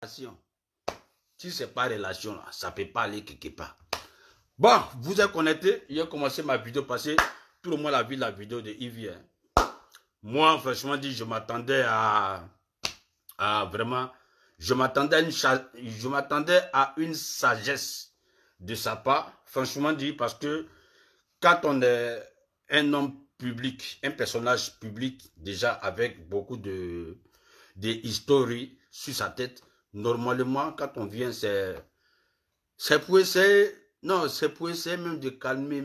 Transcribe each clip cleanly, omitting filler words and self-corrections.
Si c'est pas relation, là, ça peut pas aller quelque part. Bon, vous êtes connecté. J'ai commencé ma vidéo parce que tout le monde a vu la vidéo de Yves. Moi, franchement dit, je m'attendais à vraiment, je m'attendais à une sagesse de sa part. Franchement dit, parce que quand on est un homme public, un personnage public, déjà avec beaucoup de histories sur sa tête, normalement, quand on vient, c'est pour essayer, non, c'est pour essayer même de calmer,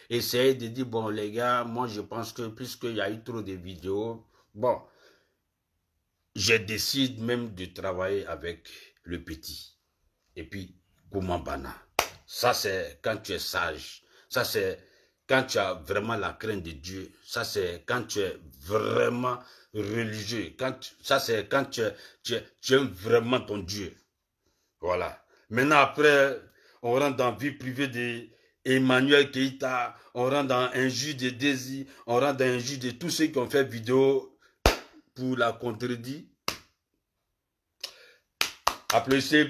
essayer de dire, bon, les gars, moi, je pense que puisqu'il y a eu trop de vidéos, bon, je décide même de travailler avec le petit. Et puis, Koumambana. Ça, c'est quand tu es sage. Ça, c'est quand tu as vraiment la crainte de Dieu. Ça, c'est quand tu es vraiment religieux. Ça, c'est quand tu aimes vraiment ton Dieu. Voilà. Maintenant, après, on rentre dans la vie privée d'Emmanuel Keïta. On rentre dans un juge de Désir. On rentre dans un juge de tous ceux qui ont fait vidéo pour la contredire. Applaudissez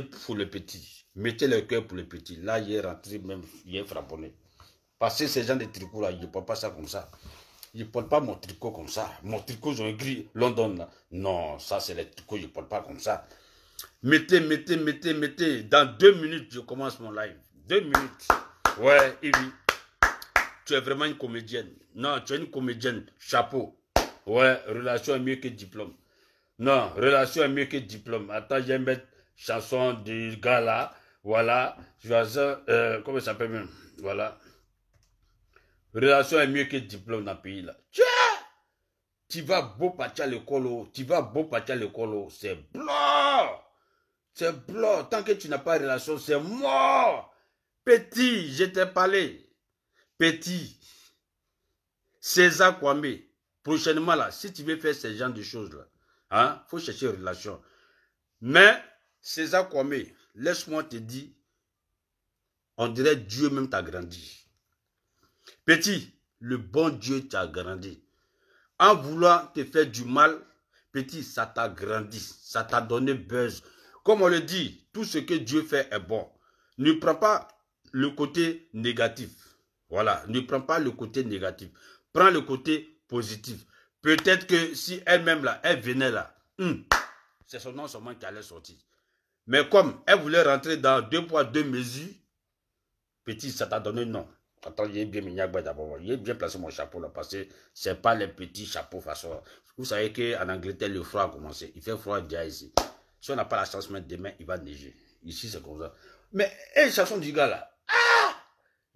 pour le petit. Mettez le cœur pour le petit. Là, il est rentré, même, il est frapponné. Parce que ces gens de tricot là, ils ne portent pas ça comme ça. Ils ne portent pas mon tricot comme ça. Mon tricot, ils ont écrit London là. Non, ça, c'est les tricots, ils ne portent pas comme ça. Mettez. Dans 2 minutes, je commence mon live. 2 minutes. Ouais, Ivy. Tu es vraiment une comédienne. Non, tu es une comédienne. Chapeau. Ouais, relation est mieux que diplôme. Non, relation est mieux que diplôme. Attends, je vais mettre chanson du gars là. Voilà. Comment ça s'appelle même? Voilà. Relation est mieux que diplôme dans le pays là. Tu vas beau partir à l'école. C'est blanc. C'est blanc. Tant que tu n'as pas de relation, c'est mort. Petit, je t'ai parlé. Petit. César Kwame. Prochainement là, si tu veux faire ce genre de choses là, hein, faut chercher une relation. Mais, César Kwame, laisse-moi te dire, on dirait Dieu même t'a grandi. Petit, le bon Dieu t'a grandi. En voulant te faire du mal, petit, ça t'a grandi, ça t'a donné buzz. Comme on le dit, tout ce que Dieu fait est bon. Ne prends pas le côté négatif. Voilà, ne prends pas le côté négatif. Prends le côté positif. Peut-être que si elle-même là, elle venait là, c'est son nom seulement qui allait sortir. Mais comme elle voulait rentrer dans 2 poids 2 mesures, petit, ça t'a donné non. Attends, j'ai bien mis d'abord. J'ai bien placé mon chapeau là parce que c'est pas les petits chapeaux façon. Vous savez qu'en Angleterre, le froid a commencé. Il fait froid déjà ici. Si on n'a pas la chance, mais demain, il va neiger. Ici, c'est comme ça. Mais, et chanson du gars là. Ah!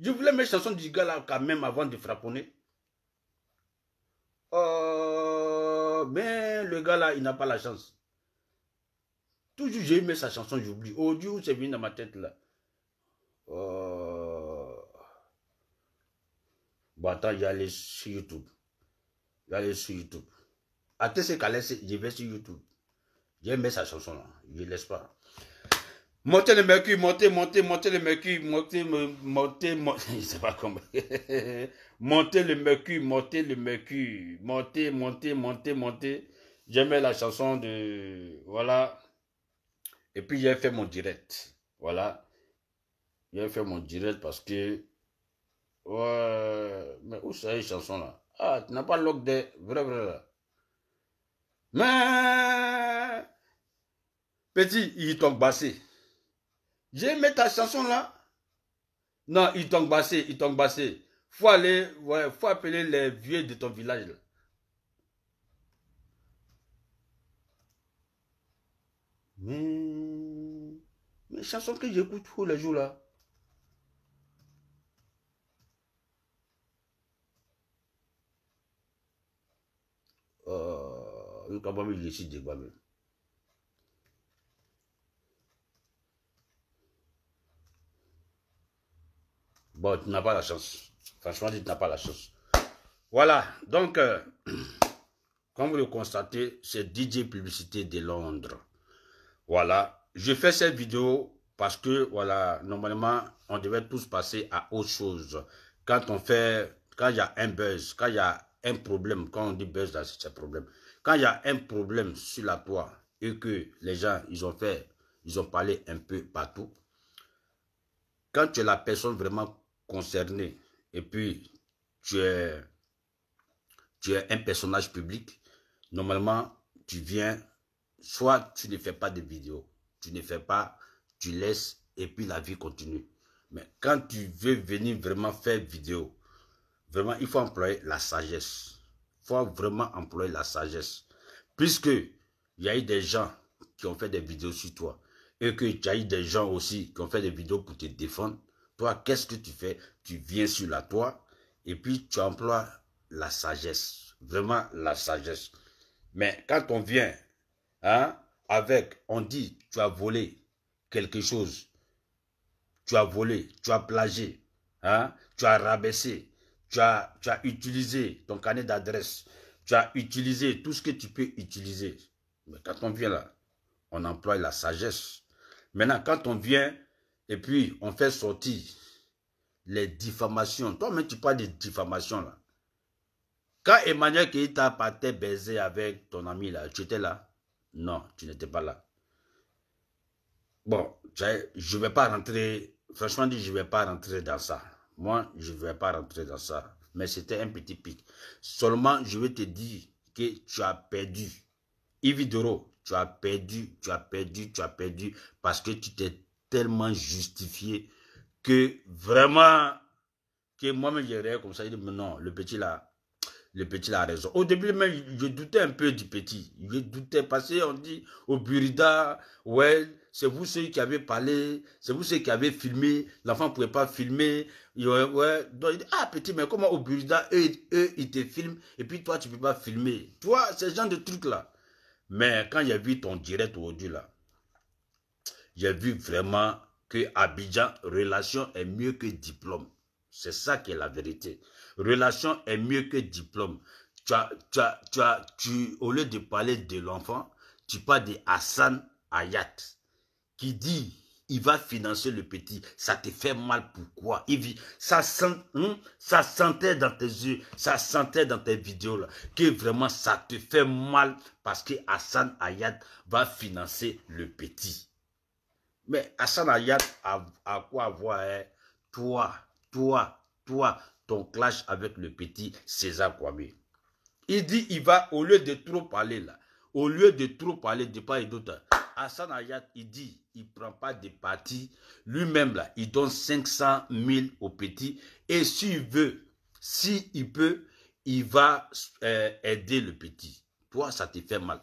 Je voulais mettre chanson du gars là quand même avant de frapponner. Mais le gars là, il n'a pas la chance. Toujours j'ai aimé sa chanson, j'oublie. Oh Dieu, c'est venu dans ma tête là. Bon, attends, j'allais sur YouTube. Attends, c'est qu'à je vais sur YouTube. J'ai aimé sa chanson là. Je ne laisse pas. Montez le mercure, montez le mercure, montez, je sais pas comment. Montez le mercure, montez. J'aimais la chanson de, voilà. Et puis j'ai fait mon direct, voilà. J'ai fait mon direct parce que, ouais, mais où c'est les chansons là? Ah, tu n'as pas log de, vrai là. Mais, petit, il tombe bassé. J'ai mis ta chanson là. Non, il tombe bassé. Faut aller, ouais, faut appeler les vieux de ton village là. Mais chansons que j'écoute tous les jours là. Quand même, il décide de quoi même. Bon, tu n'as pas la chance. Franchement, tu n'as pas la chance. Voilà, donc, comme vous le constatez, c'est DJ Publicité de Londres. Voilà, je fais cette vidéo parce que, voilà, normalement, on devait tous passer à autre chose. Quand il y a un buzz, quand il y a un problème, quand on dit buzz, c'est un problème. Quand il y a un problème sur la toile et que les gens, ils ont parlé un peu partout, quand tu es la personne vraiment concernée et puis tu es un personnage public, normalement, tu viens, soit tu ne fais pas de vidéos, tu ne fais pas, tu laisses et puis la vie continue. Mais quand tu veux venir vraiment faire vidéo, vraiment, il faut employer la sagesse. Il faut vraiment employer la sagesse. Puisque il y a eu des gens qui ont fait des vidéos sur toi et que tu as eu des gens aussi qui ont fait des vidéos pour te défendre. Toi, qu'est-ce que tu fais? Tu viens sur la toile et puis tu emploies la sagesse. Vraiment la sagesse. Mais quand on vient, hein, on dit, tu as volé quelque chose. Tu as volé, tu as plagié, hein, tu as rabaissé, tu as utilisé ton carnet d'adresse, tu as utilisé tout ce que tu peux utiliser. Mais quand on vient là, on emploie la sagesse. Maintenant, quand on vient et puis on fait sortir les diffamations, toi-même tu parles de diffamations là. Quand Emmanuel Keïta partait baiser avec ton ami là, tu étais là? Non, tu n'étais pas là. Bon, je ne vais pas rentrer, franchement dit, je ne vais pas rentrer dans ça. Moi, je ne vais pas rentrer dans ça. Mais c'était un petit pic. Seulement, je vais te dire que tu as perdu. Yves Doro, tu as perdu parce que tu t'es tellement justifié que vraiment, que moi-même, j'ai rien comme ça. Il dit, mais non, le petit là a raison. Au début, même, je doutais un peu du petit. Je doutais parce qu'on dit au Burida, ouais, c'est vous ceux qui avez parlé, c'est vous ceux qui avez filmé, l'enfant ne pouvait pas filmer. Ouais. Donc, il dit, ah petit, mais comment au Burida, eux, ils te filment, et puis toi, tu ne peux pas filmer. Toi, c'est ce genre de truc-là. Mais quand j'ai vu ton direct aujourd'hui, là, j'ai vu vraiment que Abidjan, relation est mieux que diplôme. C'est ça qui est la vérité. Relation est mieux que diplôme. Au lieu de parler de l'enfant, tu parles de Hassan Hayat qui dit il va financer le petit. Ça te fait mal, pourquoi? Ça sentait dans tes yeux, ça sentait dans tes vidéos là, que vraiment ça te fait mal parce que Hassan Hayat va financer le petit. Mais Hassan Hayat a quoi voir, hein? Toi, ton clash avec le petit César Kwame. Il dit, il va, au lieu de trop parler là, au lieu de trop parler de part et d'autre, Hassan Hayat, il dit, il ne prend pas de parti. Lui-même là, il donne 500 000 au petit. Et s'il veut, s'il peut, il va aider le petit. Toi, ça te fait mal.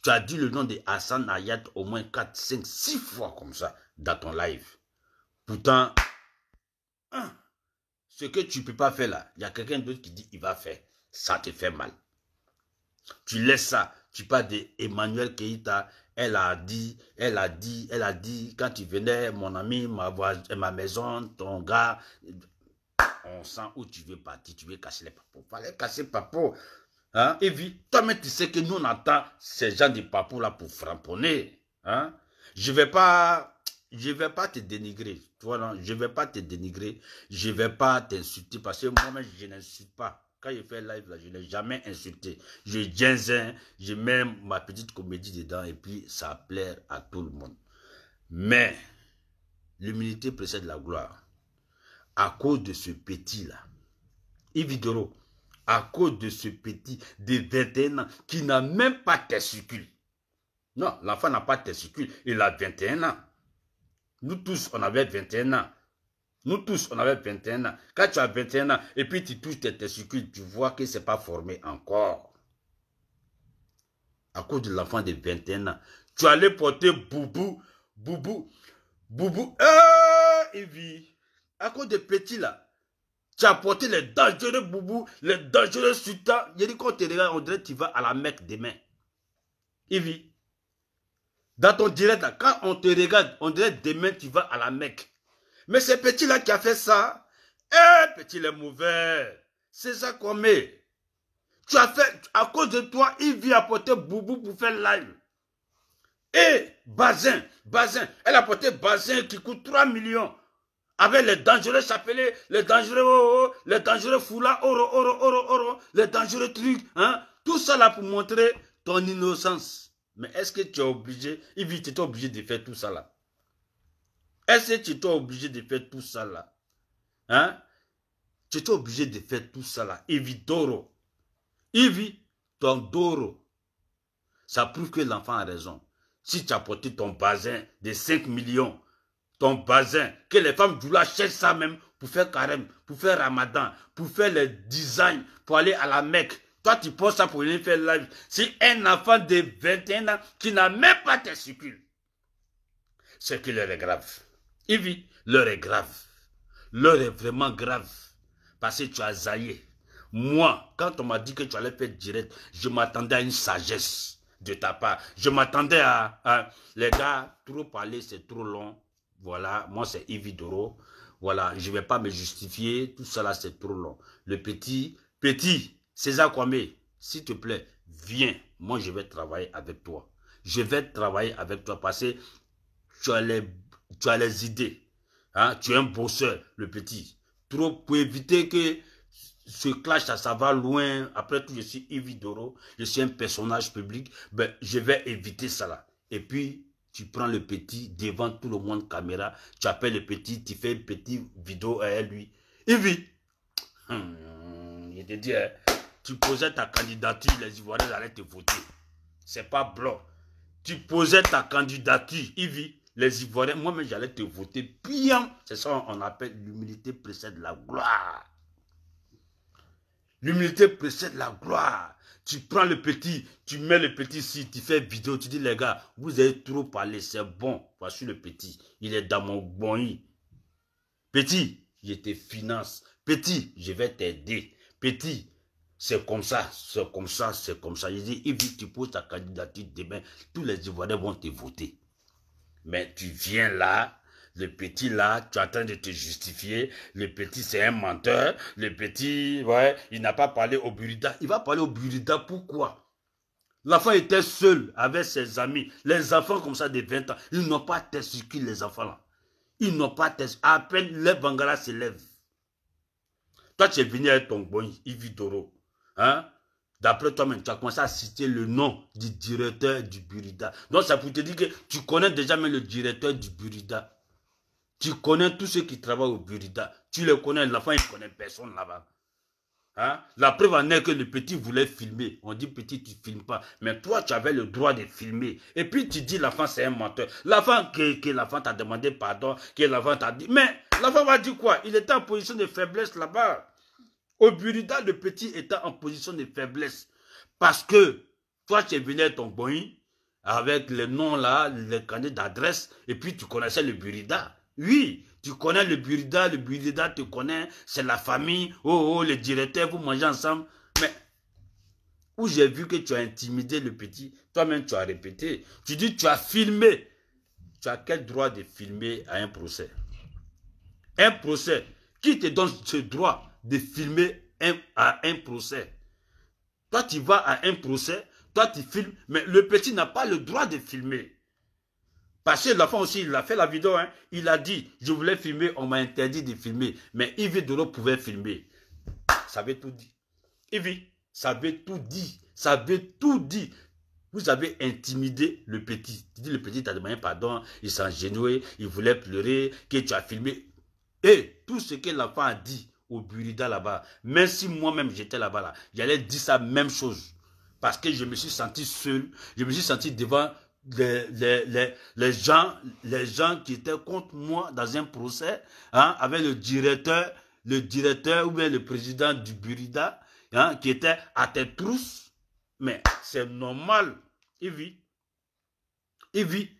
Tu as dit le nom de Hassan Hayat au moins 4, 5, 6 fois comme ça dans ton live. Pourtant, ce que tu ne peux pas faire là, il y a quelqu'un d'autre qui dit il va faire. Ça te fait mal. Tu laisses ça. Tu parles d'Emmanuel Keïta. Elle a dit, quand tu venais, mon ami, ma maison, ton gars, on sent où tu veux partir, tu veux casser les papos. Fallait casser papos. Hein? Et puis, toi-même, tu sais que nous, on attend ces gens de papos là pour framponner. Hein? Je vais pas te dénigrer. Toi, non, je ne vais pas te dénigrer. Je ne vais pas t'insulter parce que moi-même, je n'insulte pas. Quand je fais live, là, je n'ai jamais insulté. Je ginzin, je mets ma petite comédie dedans et puis ça plaît à tout le monde. Mais, l'humilité précède la gloire. À cause de ce petit-là, Yves Doro, à cause de ce petit de 21 ans qui n'a même pas testicule. Non, l'enfant n'a pas testicule, il a 21 ans. Nous tous, on avait 21 ans. Nous tous, on avait 21 ans. Quand tu as 21 ans et puis tu touches tes testicules, tu vois que ce n'est pas formé encore. À cause de l'enfant de 21 ans. Tu allais porter boubou. Evie. À cause des petits là. Tu as porté les dangereux boubou, les dangereux sultans. Il dit quand tu regardes, on dirait que tu vas à la Mecque demain. Evie. Dans ton direct là, quand on te regarde, on dirait que demain tu vas à la Mecque. Mais ce petit-là qui a fait ça, petit, il est mauvais. C'est ça qu'on met. Tu as fait, à cause de toi, il vient apporter Boubou pour faire live. Et Bazin, elle a apporté Bazin qui coûte 3 millions. avec les dangereux chapelets, les dangereux foulards, oro, les dangereux trucs, hein. Tout ça là pour montrer ton innocence. Mais est-ce que tu es obligé, Yves, tu es obligé de faire tout ça là? Est-ce que tu es obligé de faire tout ça là? Hein? Tu es obligé de faire tout ça là. Yves Doro. Yves, ton Doro. Ça prouve que l'enfant a raison. Si tu as porté ton bazin de 5 millions, ton bazin, que les femmes du là cherchent ça même pour faire carême, pour faire ramadan, pour faire les designs, pour aller à la Mecque. Toi, tu portes ça pour aller faire live. Si un enfant de 21 ans qui n'a même pas tes testicules, c'est que l'heure est grave. Yves, l'heure est grave. L'heure est vraiment grave. Parce que tu as zaillé. Moi, quand on m'a dit que tu allais faire direct, je m'attendais à une sagesse de ta part. Je m'attendais à les gars, trop parler, c'est trop long. Voilà, moi c'est Yves Doro. Voilà, je ne vais pas me justifier. Tout ça là, c'est trop long. Le petit, César Kwame, s'il te plaît, viens. Moi, je vais travailler avec toi. Je vais travailler avec toi parce que tu as les idées. Hein? Tu es un bosseur, le petit. Trop pour éviter que ce clash, ça va loin. Après tout, je suis Yves Doro. Je suis un personnage public. Ben, je vais éviter ça là. Et puis, tu prends le petit devant tout le monde caméra. Tu appelles le petit, tu fais une petite vidéo à lui. Yves, je te dis, hein, tu posais ta candidature, les Ivoiriens allaient te voter. C'est pas blanc. Tu posais ta candidature, Yves, les Ivoiriens, moi-même j'allais te voter bien. C'est ça qu'on appelle l'humilité précède la gloire. L'humilité précède la gloire. Tu prends le petit, tu mets le petit ici, tu fais vidéo, tu dis les gars, vous avez trop parlé, c'est bon. Voici le petit, il est dans mon bon. Petit, je te finance. Petit, je vais t'aider. Petit, c'est comme ça, c'est comme ça, c'est comme ça. Je dis, Yves, tu poses ta candidature demain, tous les Ivoiriens vont te voter. Mais tu viens là, le petit là, tu es en train de te justifier. Le petit, c'est un menteur. Le petit, ouais, il n'a pas parlé au Burida. Il va parler au Burida, pourquoi? L'enfant était seul avec ses amis. Les enfants comme ça de 20 ans, ils n'ont pas testicule, les enfants là. Ils n'ont pas testicule. À peine les Bangala se lèvent. Toi, tu es venu avec ton bon Yves Doro. Hein? D'après toi-même, tu as commencé à citer le nom du directeur du Burida. Donc, ça pour te dire que tu connais déjà même le directeur du Burida. Tu connais tous ceux qui travaillent au Burida. Tu les connais, l'enfant, il ne connaît personne là-bas. Hein? La preuve en est que le petit voulait filmer. On dit petit, tu ne filmes pas. Mais toi, tu avais le droit de filmer. Et puis, tu dis l'enfant, c'est un menteur. L'enfant, que l'enfant t'a demandé pardon, que l'enfant t'a dit. Mais l'enfant va dire quoi? Il était en position de faiblesse là-bas. Au Burida, le petit était en position de faiblesse. Parce que toi, tu es venu avec ton boy, avec les noms là, les carnets d'adresse, et puis tu connaissais le Burida. Oui, tu connais le Burida te connaît, c'est la famille, oh, le directeur, vous mangez ensemble. Mais où j'ai vu que tu as intimidé le petit, toi-même tu as répété. Tu dis, tu as filmé. Tu as quel droit de filmer à un procès? Un procès. Qui te donne ce droit de filmer à un procès? Toi, tu vas à un procès, toi, tu filmes, mais le petit n'a pas le droit de filmer. Parce que l'enfant aussi, il a fait la vidéo, hein, il a dit, je voulais filmer, on m'a interdit de filmer, mais Yves Doro pouvait filmer. Ça veut tout dire. Yves, ça veut tout dire. Ça veut tout dire. Vous avez intimidé le petit. Tu dis, le petit t'a demandé pardon, il s'est engenoué, il voulait pleurer, que tu as filmé. Et tout ce que l'enfant a dit au Burida là-bas, même si moi-même j'étais là-bas, là, j'allais dire ça même chose. Parce que je me suis senti seul, je me suis senti devant les gens qui étaient contre moi dans un procès, hein, avec le directeur ou bien le président du Burida, hein, qui était à tes trousses. Mais c'est normal, Yves,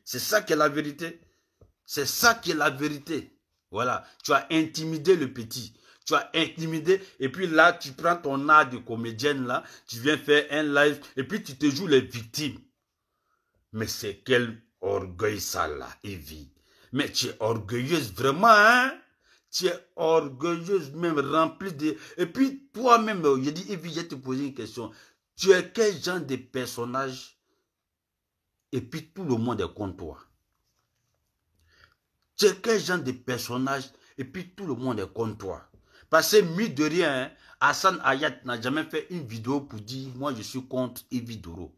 c'est ça qui est la vérité. C'est ça qui est la vérité. Voilà, tu as intimidé le petit. Tu as intimidé, et puis là, tu prends ton art de comédienne, là, tu viens faire un live, et puis tu te joues les victimes. Mais c'est quel orgueil ça, là, Evie. Mais tu es orgueilleuse, vraiment, hein? Tu es orgueilleuse, même remplie de... Et puis, toi-même, je dis, Evie, je vais te poser une question. Tu es quel genre de personnage? Et puis, tout le monde est contre toi. Tu es quel genre de personnage? Et puis tout le monde est contre toi. Parce que, mis de rien, hein, Hassan Hayat n'a jamais fait une vidéo pour dire « Moi, je suis contre Ivi Doro ».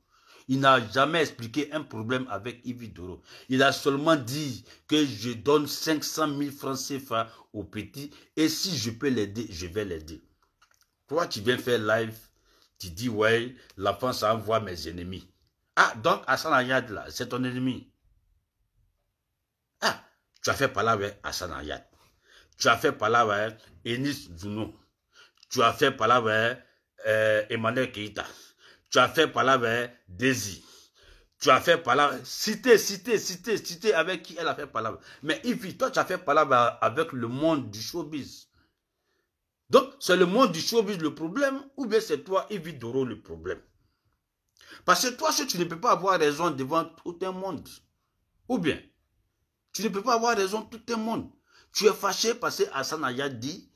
Il n'a jamais expliqué un problème avec Ivi Doro. Il a seulement dit que je donne 500 000 francs CFA au petit et si je peux l'aider, je vais l'aider. Toi, tu viens faire live, tu dis « Ouais, l'enfant, ça envoie mes ennemis ». Ah, donc Hassan Hayat, là, c'est ton ennemi. Ah, tu as fait parler avec Hassan Hayat. Tu as fait parler avec Enis Zounou. Tu as fait parler avec Emmanuel Keïta. Tu as fait parler avec Desi. Tu as fait parler, cité avec qui elle a fait parler. Mais Yves, toi, tu as fait parler avec le monde du showbiz. Donc, c'est le monde du showbiz le problème ou bien c'est toi, Yves Doro, le problème? Parce que toi, tu ne peux pas avoir raison devant tout un monde. Ou bien, tu ne peux pas avoir raison tout un monde. Tu es fâché parce que Hassan Hayat dit,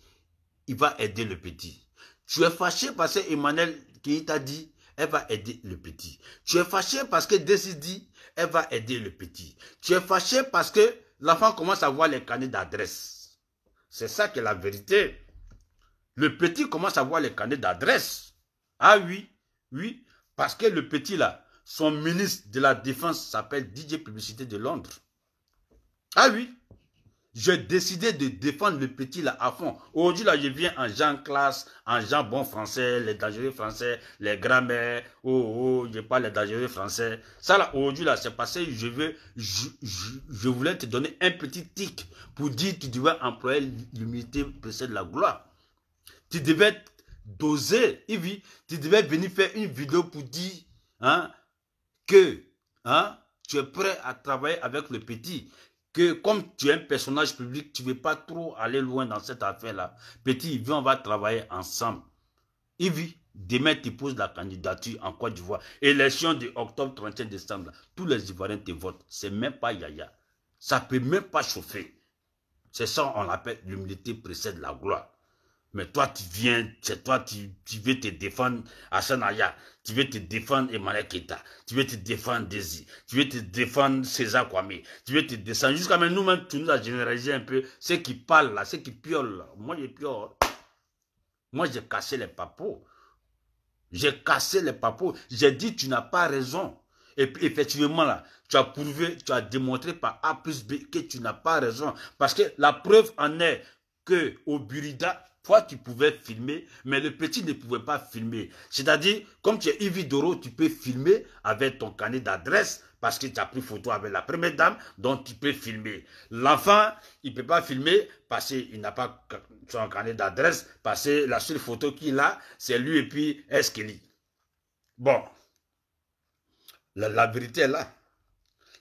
il va aider le petit. Tu es fâché parce que Emmanuel Keïta dit, elle va aider le petit. Tu es fâché parce que Desi dit, elle va aider le petit. Tu es fâché parce que l'enfant commence à voir les carnets d'adresse. C'est ça qui est la vérité. Le petit commence à voir les carnets d'adresse. Ah oui, oui, parce que le petit là, son ministre de la Défense s'appelle DJ Publicité de Londres. Ah oui. J'ai décidé de défendre le petit là à fond. Aujourd'hui là, je viens en genre classe, en genre bon français, les dangereux français, les grammaires, je parle les dangereux français. Ça là, aujourd'hui là, c'est passé, je voulais te donner un petit tic pour dire que tu devais employer l'humilité précède la gloire. Tu devais doser, Yves, tu devais venir faire une vidéo pour dire hein, que tu es prêt à travailler avec le petit. Que comme tu es un personnage public, tu ne veux pas trop aller loin dans cette affaire-là. Petit, viens, on va travailler ensemble. Yves, demain, tu poses la candidature en Côte d'Ivoire. Élection de octobre 31 décembre. Tous les Ivoiriens te votent. C'est même pas yaya. Ça ne peut même pas chauffer. C'est ça on l'appelle l'humilité précède la gloire. Mais toi, tu viens, c'est toi, tu veux te défendre Hassan Hayat, tu veux te défendre Emmanuel Keïta, tu veux te défendre Desi, tu veux te défendre César Kwame, tu veux te descendre. Jusqu'à maintenant, nous-mêmes, tu nous as généralisé un peu. Ceux qui parlent là, ceux qui piolent là. Moi, je piole. Moi, j'ai cassé les papos. J'ai cassé les papos. J'ai dit, tu n'as pas raison. Et puis, effectivement, là, tu as prouvé, tu as démontré par A plus B que tu n'as pas raison. Parce que la preuve en est que au Burida, toi, tu pouvais filmer, mais le petit ne pouvait pas filmer. C'est-à-dire, comme tu es Ivi Doro, tu peux filmer avec ton carnet d'adresse parce que tu as pris photo avec la première dame, donc tu peux filmer. L'enfant, il ne peut pas filmer parce qu'il n'a pas son carnet d'adresse, parce que la seule photo qu'il a, c'est lui et puis Eskeli. Bon, la vérité est là.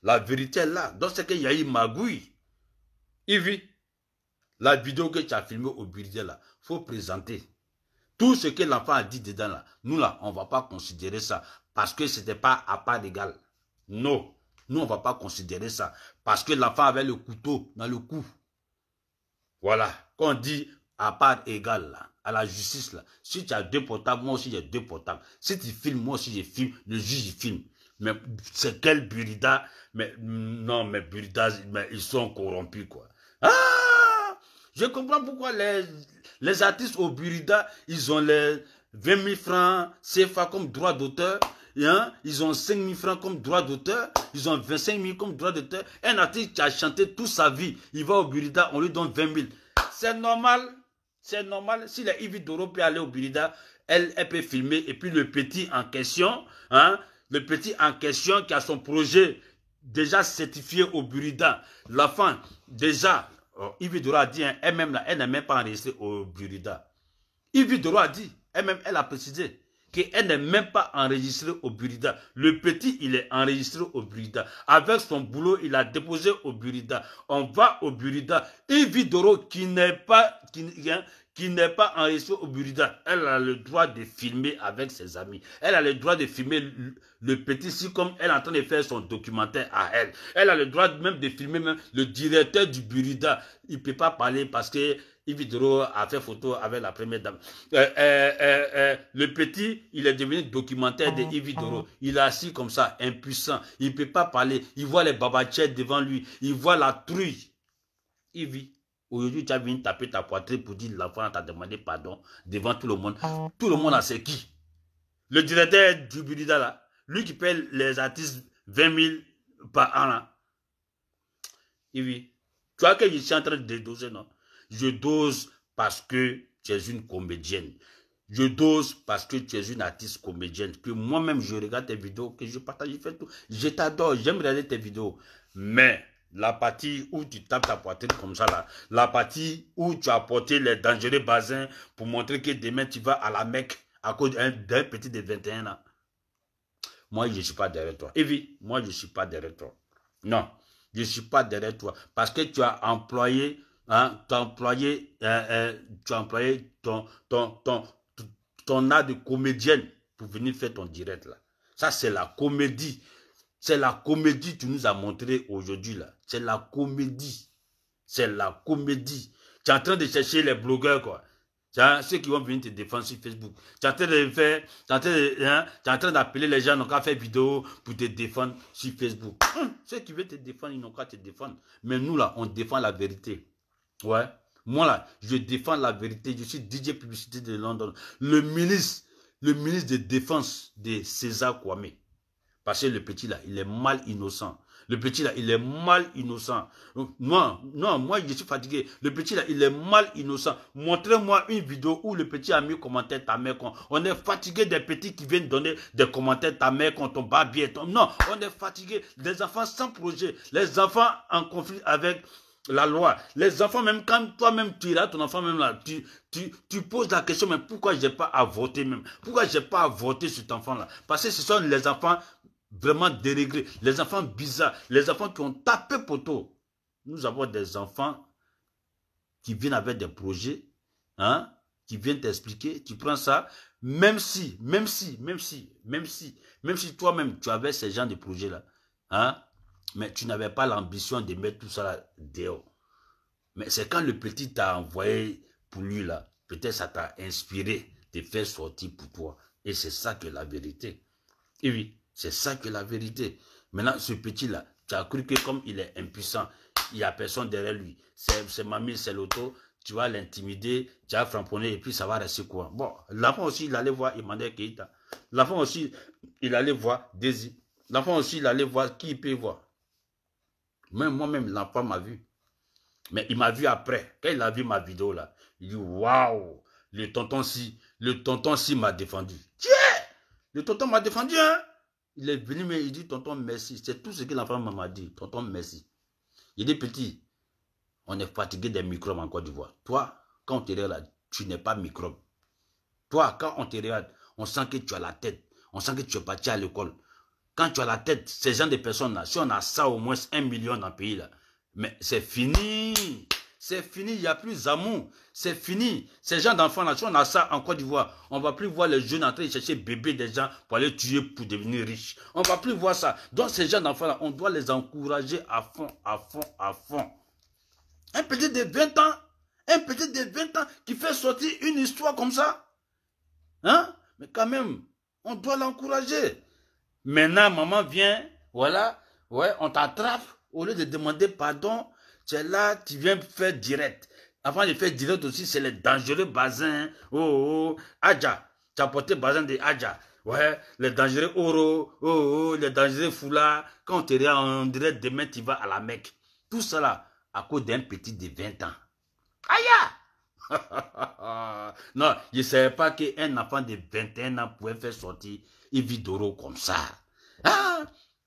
La vérité est là. Donc, c'est qu'il y a eu magouille. Ivi, la vidéo que tu as filmée au budget là, il faut présenter. Tout ce que l'enfant a dit dedans là, nous là, on ne va pas considérer ça parce que ce n'était pas à part égale. Non, nous on ne va pas considérer ça parce que l'enfant avait le couteau dans le cou. Voilà, quand on dit à part égale là, à la justice là, si tu as 2 portables, moi aussi j'ai 2 portables. Si tu filmes, moi aussi je filme, le juge il filme. Mais c'est quel Burida? Mais non, mais Burida, mais ils sont corrompus quoi. Ah! Je comprends pourquoi les artistes au Burida, ils ont les 20 000 francs CFA comme droit d'auteur. Hein? Ils ont 5 000 francs comme droit d'auteur. Ils ont 25 000 comme droit d'auteur. Un artiste qui a chanté toute sa vie, il va au Burida, on lui donne 20 000. C'est normal. C'est normal. Si la Ivi Doro peut aller au Burida, elle peut filmer. Et puis le petit en question, hein? Le petit en question qui a son projet déjà certifié au Burida. L'enfant, déjà... Ivi Doro a dit, hein, elle-même là, elle n'est même pas enregistrée au Burida. Ivi Doro a dit, elle-même, elle a précisé qu'elle n'est même pas enregistrée au Burida. Le petit, il est enregistré au Burida. Avec son boulot, il a déposé au Burida. On va au Burida. Ivi Doro, qui n'est pas enregistré au Burida, elle a le droit de filmer avec ses amis. Elle a le droit de filmer le petit si comme elle est en train de faire son documentaire à elle. Elle a le droit même de filmer même le directeur du Burida. Il ne peut pas parler parce que Ivi Doro a fait photo avec la première dame. Le petit, il est devenu documentaire de Ivi Doro. Il est assis comme ça, impuissant. Il ne peut pas parler. Il voit les babachets devant lui. Il voit la truie. Ivi, Aujourd'hui, tu as venu taper ta poitrine pour dire l'enfant t'a demandé pardon devant tout le monde. Tout le monde a c'est qui? Le directeur du Burida là, lui qui paye les artistes 20 000 par an là. Et oui, tu vois que je suis en train de doser, non? Je dose parce que tu es une comédienne. Je dose parce que tu es une artiste comédienne. Que moi-même, je regarde tes vidéos, que je partage, je fais tout. Je t'adore, j'aime regarder tes vidéos. Mais la partie où tu tapes ta poitrine comme ça, là, la partie où tu as porté les dangereux basins pour montrer que demain tu vas à la Mecque à cause d'un petit de 21 ans. Moi, je ne suis pas derrière toi. Evie, moi, je ne suis pas derrière toi. Non, je ne suis pas derrière toi. Parce que tu as employé, hein, tu as employé ton art de comédienne pour venir faire ton direct là. Ça, c'est la comédie. C'est la comédie que tu nous as montré aujourd'hui là. C'est la comédie. C'est la comédie. Tu es en train de chercher les blogueurs quoi. Ceux qui vont venir te défendre sur Facebook. Tu es en train de faire, tu es en train d'appeler les gens, n'ont qu'à faire vidéo pour te défendre sur Facebook. Ceux qui veulent te défendre, ils n'ont qu'à te défendre. Mais nous là, on défend la vérité. Ouais. Moi là, je défends la vérité. Je suis DJ publicité de London. Le ministre de défense de César Kwame. Parce que le petit là, il est mal innocent. Le petit là, il est mal innocent. Non, moi je suis fatigué. Le petit là, il est mal innocent. Montrez-moi une vidéo où le petit a mis commentaire ta mère. On est fatigué des petits qui viennent donner des commentaires ta mère quand on bat bien. Non, on est fatigué. Des enfants sans projet. Les enfants en conflit avec la loi. Les enfants, même quand toi-même tu es là, ton enfant même là, tu poses la question, mais pourquoi j'ai pas à voter même? Pourquoi j'ai pas à voter sur cet enfant-là? Parce que ce sont les enfants vraiment déréglés, les enfants bizarres, les enfants qui ont tapé poteau. Nous avons des enfants qui viennent avec des projets, hein, qui viennent t'expliquer, tu prends ça, même si toi-même tu avais ces genres de projets-là, hein, mais tu n'avais pas l'ambition de mettre tout ça là dehors. Mais c'est quand le petit t'a envoyé pour lui là, peut-être ça t'a inspiré de faire sortir pour toi. Et c'est ça que la vérité. Et oui, c'est ça que la vérité. Maintenant, ce petit-là, tu as cru que comme il est impuissant, il n'y a personne derrière lui. C'est mamie, c'est l'auto, tu vas l'intimider, tu vas framponner et puis ça va rester quoi. Bon, l'enfant aussi, il allait voir Emmanuel Keïta. L'enfant aussi, il allait voir Daisy. L'enfant aussi, il allait voir qui il peut voir. Même moi-même, l'enfant m'a vu. Mais il m'a vu après. Quand il a vu ma vidéo là, il dit waouh, le tonton si m'a défendu. Tiens, le tonton m'a défendu, hein. Il est venu, mais il dit tonton merci. C'est tout ce que l'enfant m'a dit. Tonton merci. Il dit petit, on est fatigué des microbes en Côte d'Ivoire. Toi, quand on te regarde, tu n'es pas microbe. Toi, quand on te regarde, on sent que tu as la tête. On sent que tu es parti à l'école. Quand tu as la tête, ces gens de personnes là, si on a ça au moins 1 million dans le pays là, mais c'est fini. C'est fini, il n'y a plus d'amour. C'est fini. Ces gens d'enfants là, si on a ça en Côte d'Ivoire, on ne va plus voir les jeunes en train de chercher bébé des gens pour aller tuer pour devenir riches. On ne va plus voir ça. Donc ces gens d'enfants là, on doit les encourager à fond, à fond, à fond. Un petit de 20 ans, qui fait sortir une histoire comme ça. Hein? Mais quand même, on doit l'encourager. Maintenant, maman vient, voilà, ouais, on t'attrape. Au lieu de demander pardon, tu es là, tu viens faire direct. Avant de faire direct aussi, c'est les dangereux basins. Oh, Adja, tu as porté basin de Adja. Ouais, les dangereux oro, les dangereux foula. Quand on te regarde, on dirait demain tu vas à la Mecque. Tout cela à cause d'un petit de 20 ans. Aïe! Non, je ne savais pas qu'un enfant de 21 ans pouvait faire sortir une vidéo comme ça. Ah,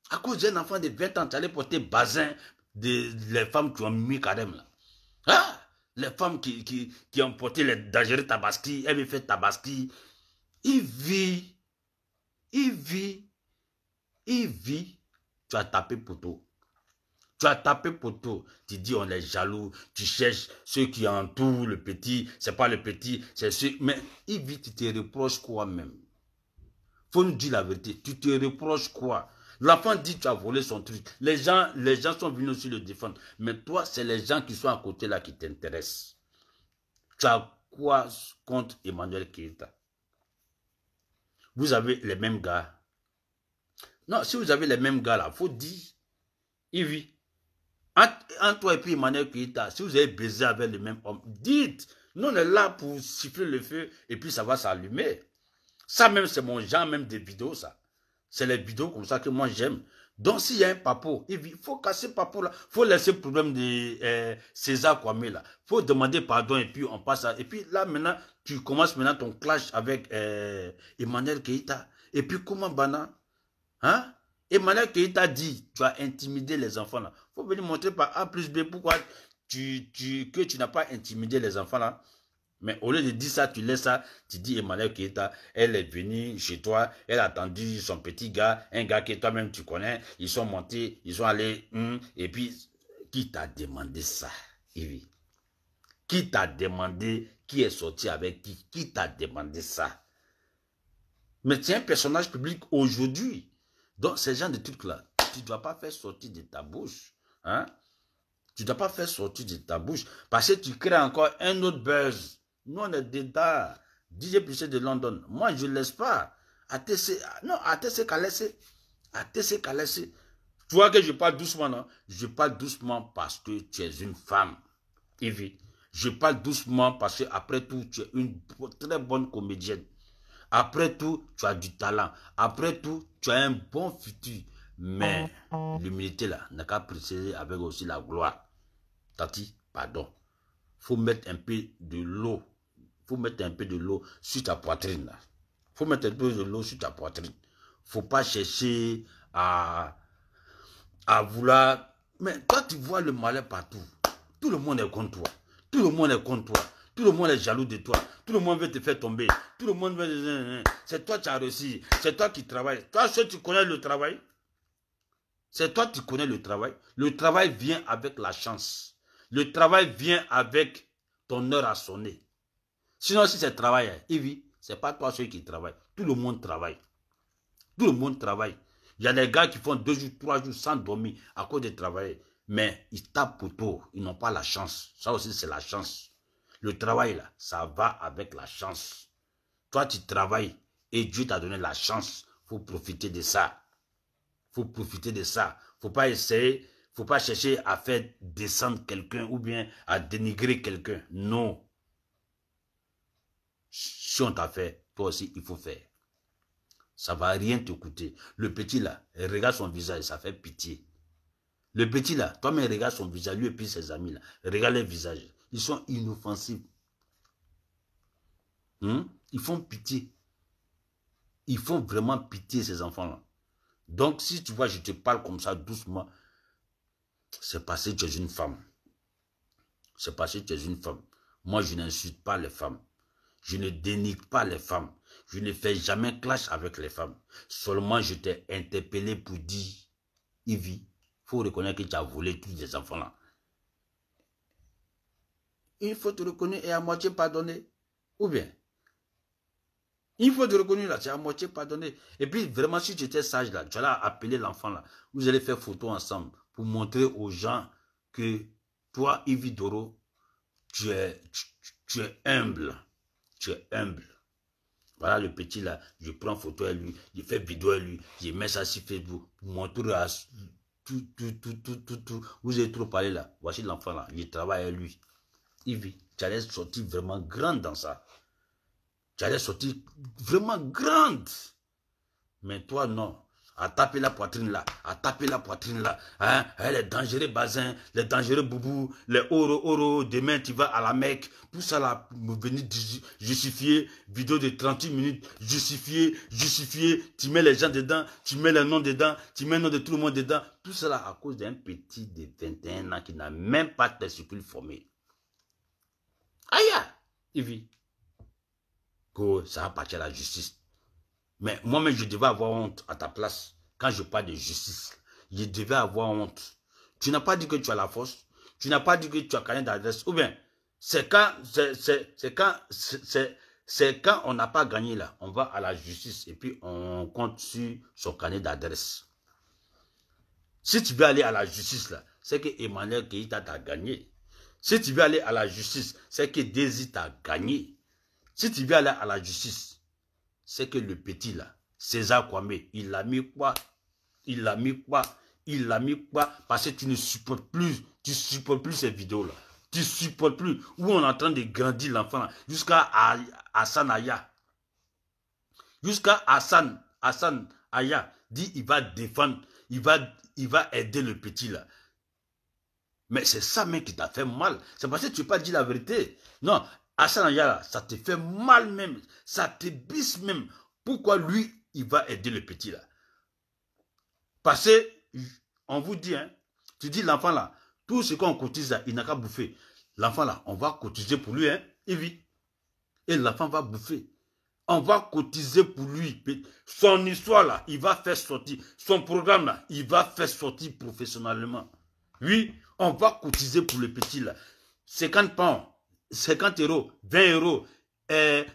à cause d'un enfant de 20 ans, tu allais porter basin les femmes qui ont mis carême là. Ah, les femmes qui ont porté les dangereux tabaski, elles me fait tabaski. Il vit, tu as tapé poteau. Tu as tapé poteau, tu dis on est jaloux, tu cherches ceux qui entourent le petit, c'est pas le petit, c'est ceux. Mais il vit, tu te reproches quoi même? Faut nous dire la vérité, tu te reproches quoi? L'enfant dit tu as volé son truc. Les gens sont venus aussi le défendre. Mais toi, c'est les gens qui sont à côté là qui t'intéressent. Tu as quoi contre Emmanuel Keïta? Vous avez les mêmes gars. Non, si vous avez les mêmes gars là, faut dire, il vit. Entre toi et puis Emmanuel Keïta, si vous avez baisé avec le même homme, dites. Nous, on est là pour siffler le feu et puis ça va s'allumer. Ça même, c'est mon genre même des vidéos, ça. C'est les vidéos comme ça que moi j'aime. Donc, s'il y a un papo, il faut casser le papo là. Il faut laisser le problème de César Kwame là. Il faut demander pardon et puis on passe à... Et puis là, maintenant, tu commences maintenant ton clash avec Emmanuel Keïta. Et puis, comment Bana? Hein? Emmanuel Keïta dit, tu as intimidé les enfants là. Il faut venir montrer par A plus B pourquoi que tu n'as pas intimidé les enfants là. Mais au lieu de dire ça, tu laisses ça, tu dis Emmanuel Keïta, elle est venue chez toi, elle a attendu son petit gars, un gars que toi-même tu connais, ils sont montés, ils sont allés, et puis, qui t'a demandé ça, Yves? Qui t'a demandé, qui est sorti avec qui t'a demandé ça? Mais tu es un personnage public aujourd'hui. Donc, ces gens de trucs-là, tu ne dois pas faire sortir de ta bouche. Hein? Tu ne dois pas faire sortir de ta bouche. Parce que tu crées encore un autre buzz. Nous, on est dedans. DJ Pusher de London. Moi, je ne laisse pas. ATC, non, ATC Kalessé. ATC Kalessé. Tu vois que je parle doucement, non? Je parle doucement parce que tu es une femme. Evie. Je parle doucement parce que, après tout, tu es une très bonne comédienne. Après tout, tu as du talent. Après tout, tu as un bon futur. Mais l'humilité, là, n'a qu'à préciser avec aussi la gloire. Tati, pardon. Faut mettre un peu de l'eau. Faut mettre un peu de l'eau sur ta poitrine. Là. Faut mettre un peu de l'eau sur ta poitrine. Faut pas chercher à vouloir... Mais toi, tu vois le malheur partout. Tout le monde est contre toi. Tout le monde est contre toi. Tout le monde est jaloux de toi. Tout le monde veut te faire tomber. Tout le monde veut... C'est toi qui as réussi. C'est toi qui travailles. Toi, seul, tu connais le travail. C'est toi qui connais le travail. Le travail vient avec la chance. Le travail vient avec ton heure à sonner. Sinon, si c'est travail, Yves, ce n'est pas toi seul qui travaille. Tout le monde travaille. Tout le monde travaille. Il y a des gars qui font 2 jours, 3 jours sans dormir à cause de travailler. Mais ils tapent pour tout. Ils n'ont pas la chance. Ça aussi, c'est la chance. Le travail, là, ça va avec la chance. Toi, tu travailles et Dieu t'a donné la chance. Il faut profiter de ça. Il faut profiter de ça. Il ne faut pas essayer, il ne faut pas chercher à faire descendre quelqu'un ou bien à dénigrer quelqu'un. Non. Si on t'a fait, toi aussi, il faut faire. Ça ne va rien te coûter. Le petit là, regarde son visage, ça fait pitié. Le petit là, toi-même regarde son visage, lui et puis ses amis là. Regarde les visages. Ils sont inoffensifs. Ils font pitié. Ils font vraiment pitié, ces enfants-là. Donc, si tu vois, je te parle comme ça, doucement, c'est parce que tu es une femme. C'est parce que tu es une femme. Moi, je n'insulte pas les femmes. Je ne dénigre pas les femmes. Je ne fais jamais clash avec les femmes. Seulement, je t'ai interpellé pour dire, Yves, il faut reconnaître que tu as volé tous les enfants-là. Il faut te reconnaître et à moitié pardonner. Ou bien, il faut te reconnaître là, c'est à moitié pardonner. Et puis, vraiment, si tu étais sage là, tu allais appeler l'enfant là. Vous allez faire photo ensemble pour montrer aux gens que toi, Yves Doro, tu es humble. Tu es humble. Voilà le petit là, je prends photo à lui, je fais vidéo à lui, je mets ça sur Facebook pour montrer à tout. Vous avez trop parlé là. Voici l'enfant là, je travaille à lui. Yves, tu allais sortir vraiment grande dans ça. Tu allais sortir vraiment grande. Mais toi, non. À taper la poitrine là, à taper la poitrine là. Hein? Les dangereux bazins, les dangereux boubous, les oro, demain tu vas à la Mecque. Tout ça là, venir justifier, vidéo de 38 minutes, justifier, tu mets les gens dedans, tu mets les noms dedans, tu mets le nom de tout le monde dedans. Tout ça là à cause d'un petit de 21 ans qui n'a même pas de testicules formés. Aïe, Yves. Que ça va partir à la justice. Mais moi-même, je devais avoir honte à ta place. Quand je parle de justice, je devais avoir honte. Tu n'as pas dit que tu as la force. Tu n'as pas dit que tu as carnet d'adresse. Ou bien, c'est quand on n'a pas gagné là. On va à la justice et puis on compte sur son carnet d'adresse. Si tu veux aller à la justice là, c'est que Emmanuel Keïta t'a gagné. Si tu veux aller à la justice, c'est que Désir t'a gagné. Si tu veux aller à la justice, c'est que le petit là, César Kwame, il a mis quoi? Il a mis quoi? Il l'a mis quoi? Parce que tu ne supportes plus. Tu supportes plus ces vidéos-là. Tu supportes plus. Où on est en train de grandir l'enfant. Jusqu'à Hassan Aya. Jusqu'à Hassan Aya dit il va défendre. Il va aider le petit là. Mais c'est ça même qui t'a fait mal. C'est parce que tu n'as pas dit la vérité. Non, Hassan Aya là, ça te fait mal même. Ça te blesse même. Pourquoi lui, il va aider le petit là? Parce que, on vous dit, hein, tu dis l'enfant là, tout ce qu'on cotise là, il n'a qu'à bouffer. L'enfant là, on va cotiser pour lui, hein, il vit. Et l'enfant va bouffer. On va cotiser pour lui. Son histoire là, il va faire sortir. Son programme là, il va faire sortir professionnellement. Oui, on va cotiser pour le petit là. 50 pounds, 50 euros, 20 euros,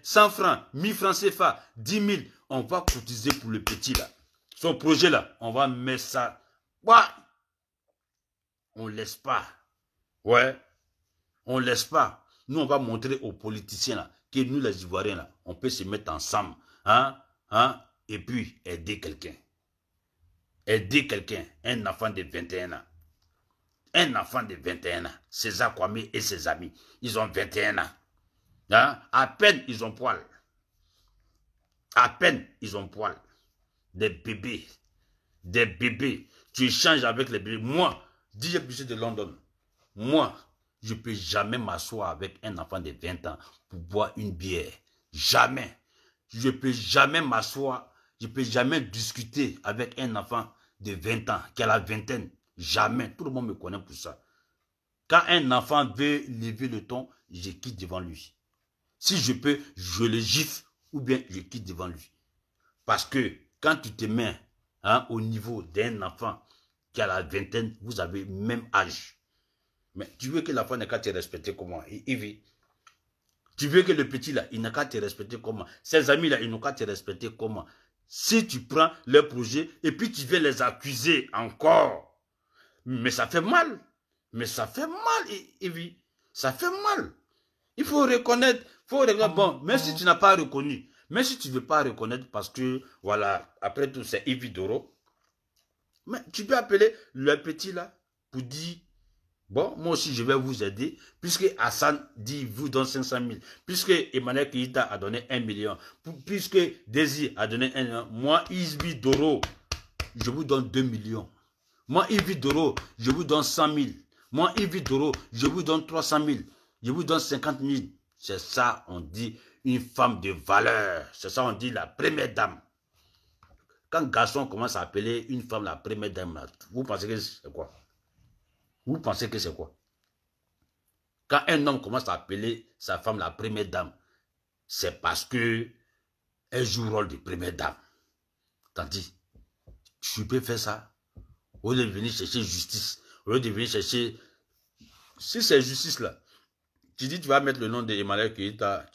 100 francs, 1000 francs CFA, 10 000. On va cotiser pour le petit là. Son projet là, on va mettre ça. Ouais. On ne laisse pas. Ouais. On ne laisse pas. Nous, on va montrer aux politiciens là, que nous les Ivoiriens là, on peut se mettre ensemble. Et puis aider quelqu'un. Aider quelqu'un. Un enfant de 21 ans. Un enfant de 21 ans. César Kwame et ses amis. Ils ont 21 ans. À peine ils ont poil. À peine ils ont poil. Des bébés. Des bébés. Tu échanges avec les bébés. Moi, DJ Busset de London. Moi, je ne peux jamais m'asseoir avec un enfant de 20 ans pour boire une bière. Jamais. Je ne peux jamais m'asseoir. Je ne peux jamais discuter avec un enfant de 20 ans qui a la vingtaine. Jamais. Tout le monde me connaît pour ça. Quand un enfant veut lever le ton, je quitte devant lui. Si je peux, je le gifle ou bien je quitte devant lui. Parce que quand tu te mets au niveau d'un enfant qui a la vingtaine, vous avez le même âge. Mais tu veux que l'enfant n'a qu'à te respecter comment? Il vit. Tu veux que le petit là, il n'a qu'à te respecter comment? Ses amis là, ils n'ont qu'à te respecter comment? Si tu prends leur projet et puis tu viens les accuser encore. Mais ça fait mal. Mais ça fait mal, il vit. Ça fait mal. Il faut reconnaître. Bon, même si tu n'as pas reconnu, même si tu ne veux pas reconnaître parce que, voilà, après tout, c'est Yves Doro. Mais tu peux appeler le petit là pour dire, bon, moi aussi je vais vous aider, puisque Hassan dit, vous donne 500 000, puisque Emmanuel Keïta a donné 1 million, puisque Désir a donné 1 million, moi, Yves Doro, je vous donne 2 millions. Moi, Yves Doro, je vous donne 100 000. Moi, Yves Doro, je vous donne 300 000. Je vous donne 50 000. C'est ça, on dit une femme de valeur. C'est ça, on dit la première dame. Quand garçon commence à appeler une femme la première dame, vous pensez que c'est quoi? Vous pensez que c'est quoi? Quand un homme commence à appeler sa femme la première dame, c'est parce que elle joue le rôle de première dame. Tandis, tu peux faire ça au lieu de venir chercher justice, au lieu de venir chercher... Si c'est justice là, tu dis tu vas mettre le nom de Emmanuel Keïta,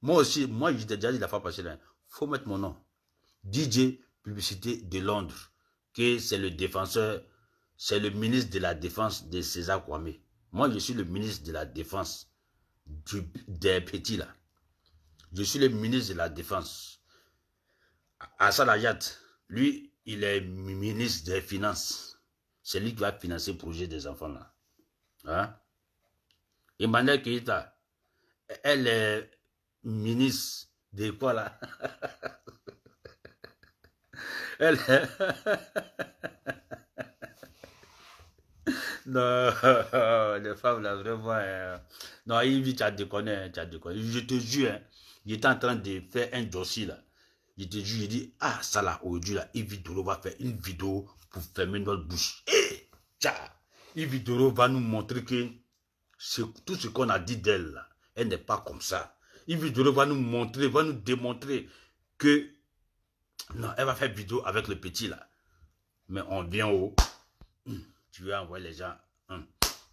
moi aussi, moi je t'ai déjà dit la fois passée, il faut mettre mon nom. DJ Publicité de Londres, que c'est le défenseur, c'est le ministre de la Défense de César Kwame. Moi je suis le ministre de la Défense des petits là. Je suis le ministre de la Défense. Hassan Ayat, lui, il est ministre des Finances. C'est lui qui va financer le projet des enfants là. Hein? Emmanuel Keïta, elle est ministre de quoi là? Elle est... Non, les femmes là, vraiment... Non, Yves, tu as déconné, tu as déconné. Je te jure, hein, j'étais en train de faire un dossier là. Je te jure, je dis, ah, ça là, aujourd'hui là, Yves Doro va faire une vidéo pour fermer notre bouche. Et, Yves Doro va nous montrer que tout ce qu'on a dit d'elle, elle n'est pas comme ça. Yves Doro va nous montrer, va nous démontrer que, non, elle va faire vidéo avec le petit là. Mais on vient au... Tu veux envoyer les gens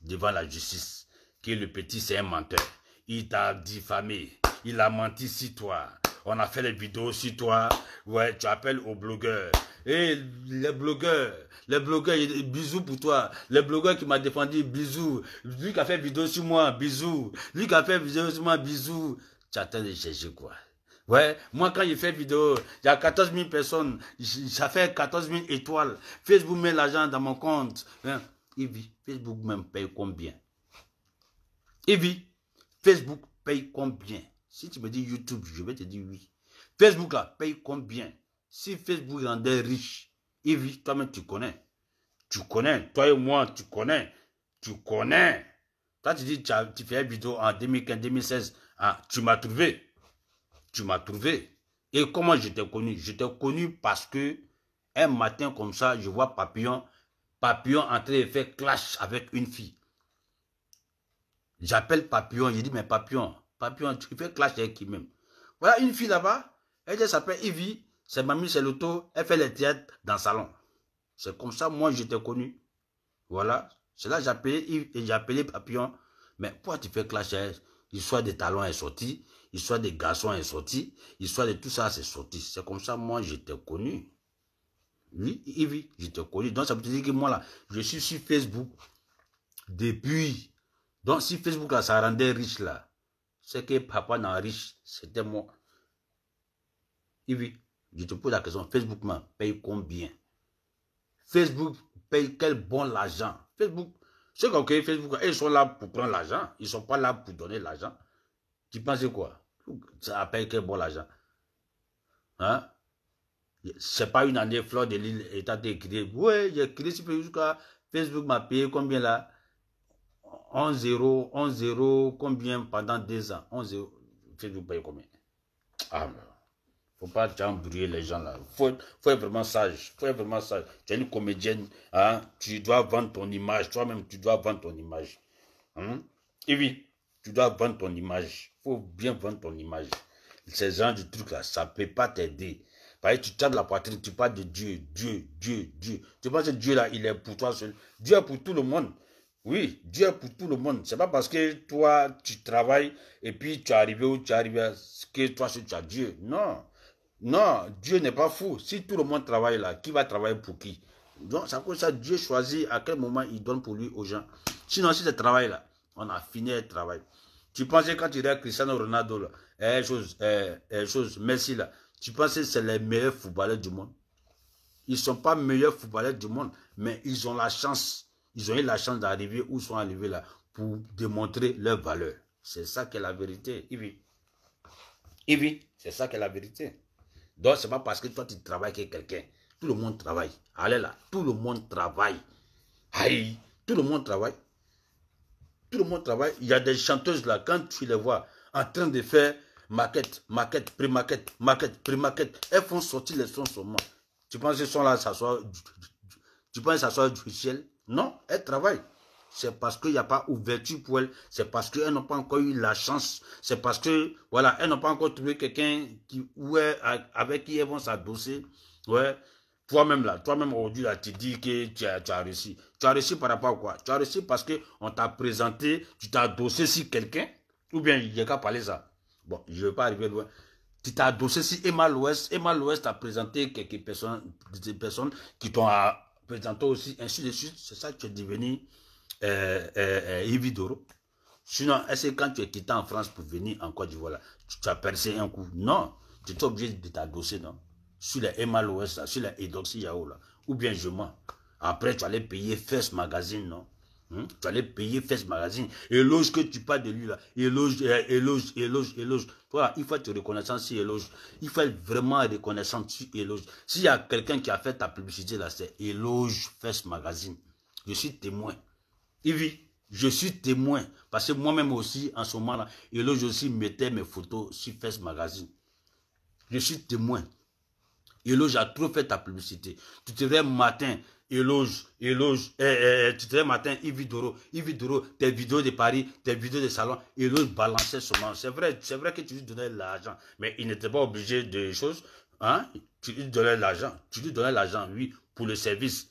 devant la justice, que le petit c'est un menteur. Il t'a diffamé, il a menti sur toi. On a fait les vidéos sur toi. Ouais, tu appelles aux blogueurs. Et les blogueurs, bisous pour toi. Les blogueurs qui m'ont défendu, bisous. Lui qui a fait vidéo sur moi, bisous. Lui qui a fait vidéo sur moi, bisous. Tu attends de chercher quoi? Ouais, moi quand je fais vidéo, il y a 14 000 personnes, ça fait 14 000 étoiles. Facebook met l'argent dans mon compte. Hein? Facebook même paye combien? Evie, Facebook paye combien? Si tu me dis YouTube, je vais te dire oui. Facebook là, paye combien? Si Facebook rendait riche, Evie, toi-même tu connais. Tu connais, toi et moi, tu connais. Tu connais. Toi tu dis, tu fais une vidéo en 2015-2016. Ah, tu m'as trouvé. Tu m'as trouvé. Et comment je t'ai connu? Je t'ai connu parce que un matin comme ça, je vois Papillon en train de faire clash avec une fille. J'appelle Papillon, je dis, mais Papillon, tu fais clash avec qui même? Voilà une fille là-bas, elle s'appelle Evie, c'est mamie, c'est l'auto, elle fait les théâtres dans le salon. C'est comme ça, moi, je t'ai connu. Voilà, c'est là que j'ai appelé Yves et j'ai appelé Papillon. Mais pourquoi tu fais clash? L'histoire des talons est sortie, l'histoire des garçons est sortie, l'histoire de tout ça, c'est sorti. C'est comme ça, moi, je t'ai connu. Oui, Yves, je t'ai connu. Donc, ça veut dire que moi, là, je suis sur Facebook depuis. Donc, si Facebook, là, ça rendait riche, là, c'est que papa n'a riche, c'était moi. Yves, je te pose la question, Facebook paye combien? Facebook paye quel bon l'argent? Facebook, ceux qui ont créé Facebook, ils sont là pour prendre l'argent. Ils ne sont pas là pour donner l'argent. Tu penses quoi? Ça paye quel bon l'argent? Hein? C'est pas une année, Fleur de Lille est en train d'écrire. Oui, j'ai créé sur Facebook. Facebook m'a payé combien là? 11 euros, combien pendant 2 ans? 11 euros. Facebook paye combien? Ah, non. Faut pas embrouiller les gens là. Faut être vraiment sage. Faut être vraiment sage. Tu es une comédienne, hein? Tu dois vendre ton image. Toi-même, tu dois vendre ton image. Hein? Et oui, tu dois vendre ton image. Faut bien vendre ton image. Ces gens de trucs là, ça peut pas t'aider. Parce que tu tapes la poitrine, tu parles de Dieu, Dieu, Dieu, Dieu. Tu penses que Dieu là, il est pour toi seul. Dieu est pour tout le monde. Oui, Dieu est pour tout le monde. C'est pas parce que toi, tu travailles et puis tu es arrivé où tu es arrivé que toi, tu as Dieu. Non. Non, Dieu n'est pas fou. Si tout le monde travaille là, qui va travailler pour qui? Donc, c'est pour ça que Dieu choisit à quel moment il donne pour lui aux gens. Sinon, si ce travail là, on a fini le travail. Tu pensais quand tu regardes Cristiano Ronaldo là, Messi là, tu pensais que c'est les meilleurs footballeurs du monde? Ils ne sont pas meilleurs footballeurs du monde, mais ils ont la chance. Ils ont eu la chance d'arriver où ils sont arrivés là pour démontrer leur valeur. C'est ça qui est la vérité. Ivi, c'est ça qui est la vérité. Donc, ce n'est pas parce que toi, tu travailles que quelqu'un. Tout le monde travaille. Allez là, tout le monde travaille. Aïe, tout le monde travaille. Tout le monde travaille. Il y a des chanteuses là, quand tu les vois en train de faire maquette, pré-maquette, pré-maquette, elles font sortir les sons seulement. Tu penses que ce son là, tu penses que ça soit du ciel? Non, elles travaillent. C'est parce qu'il n'y a pas ouverture pour elles. C'est parce qu'elles n'ont pas encore eu la chance. C'est parce que, voilà, elles n'ont pas encore trouvé quelqu'un avec qui elles vont s'adosser. Ouais. Toi-même là, toi-même aujourd'hui là, tu dis que tu as réussi. Tu as réussi par rapport à quoi? Tu as réussi parce qu'on t'a présenté, tu t'as adossé sur quelqu'un, ou bien il n'y a qu'à parler ça. Bon, je ne vais pas arriver loin. Tu t'as adossé sur Emma l'Ouest. Emma l'Ouest t'a présenté quelques personnes, des personnes qui t'ont présenté aussi, ainsi de suite. C'est ça que tu es devenu Yves Doro. Sinon, est-ce que quand tu es quitté en France pour venir en Côte d'Ivoire, tu as percé un coup? Non, tu es obligé de t'adosser, non? Sur les Emma l'Ouest, sur les Edoxy Yao, là. Ou bien je mens. Après, tu allais payer First Magazine, non? Tu allais payer First Magazine. Éloge que tu parles de lui, là. Éloge. Voilà, il faut être reconnaissant sur Éloge. Il faut être vraiment reconnaissant sur Éloge. S'il y a quelqu'un qui a fait ta publicité, là, c'est Éloge First Magazine. Je suis témoin. Yves, je suis témoin. Parce que moi-même aussi, en ce moment-là, Éloge aussi mettait mes photos sur First Magazine. Je suis témoin. Éloge a trop fait ta publicité. Tu te réveilles matin, Éloge, tu te réveilles matin, Yves Doro, tes vidéos de Paris, tes vidéos de salon, Éloge balançait seulement. C'est vrai que tu lui donnais l'argent, mais il n'était pas obligé de choses. Hein? Tu lui donnais l'argent, oui, pour le service.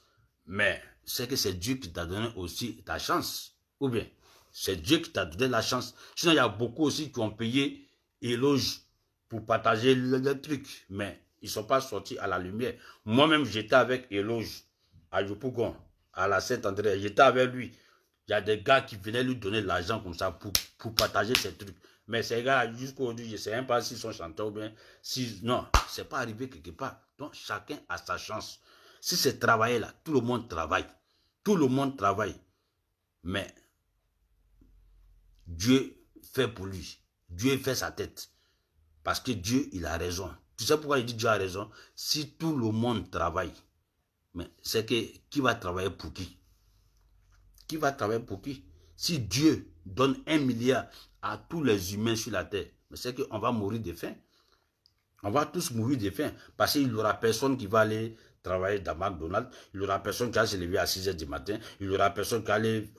Mais c'est que c'est Dieu qui t'a donné aussi ta chance. Ou bien, c'est Dieu qui t'a donné la chance. Sinon, il y a beaucoup aussi qui ont payé Éloge pour partager le truc. Mais ils ne sont pas sortis à la lumière. Moi-même, j'étais avec Éloge à Yopougon, à la Saint-André. J'étais avec lui. Il y a des gars qui venaient lui donner l'argent comme ça pour partager ces trucs. Mais ces gars, jusqu'à aujourd'hui, je ne sais même pas s'ils sont chanteurs ou bien si. Non, c'est pas arrivé quelque part. Donc, chacun a sa chance. Si c'est travailler là, tout le monde travaille. Tout le monde travaille. Mais Dieu fait pour lui. Dieu fait sa tête. Parce que Dieu, il a raison. Tu sais pourquoi il dit Dieu a raison? Si tout le monde travaille, mais c'est que qui va travailler pour qui? Qui va travailler pour qui? Si Dieu donne 1 milliard à tous les humains sur la terre, mais c'est qu'on va mourir de faim. On va tous mourir de faim. Parce qu'il n'y aura personne qui va aller travailler dans McDonald's. Il n'y aura personne qui va se lever à 6 h du matin. Il n'y aura personne qui va aller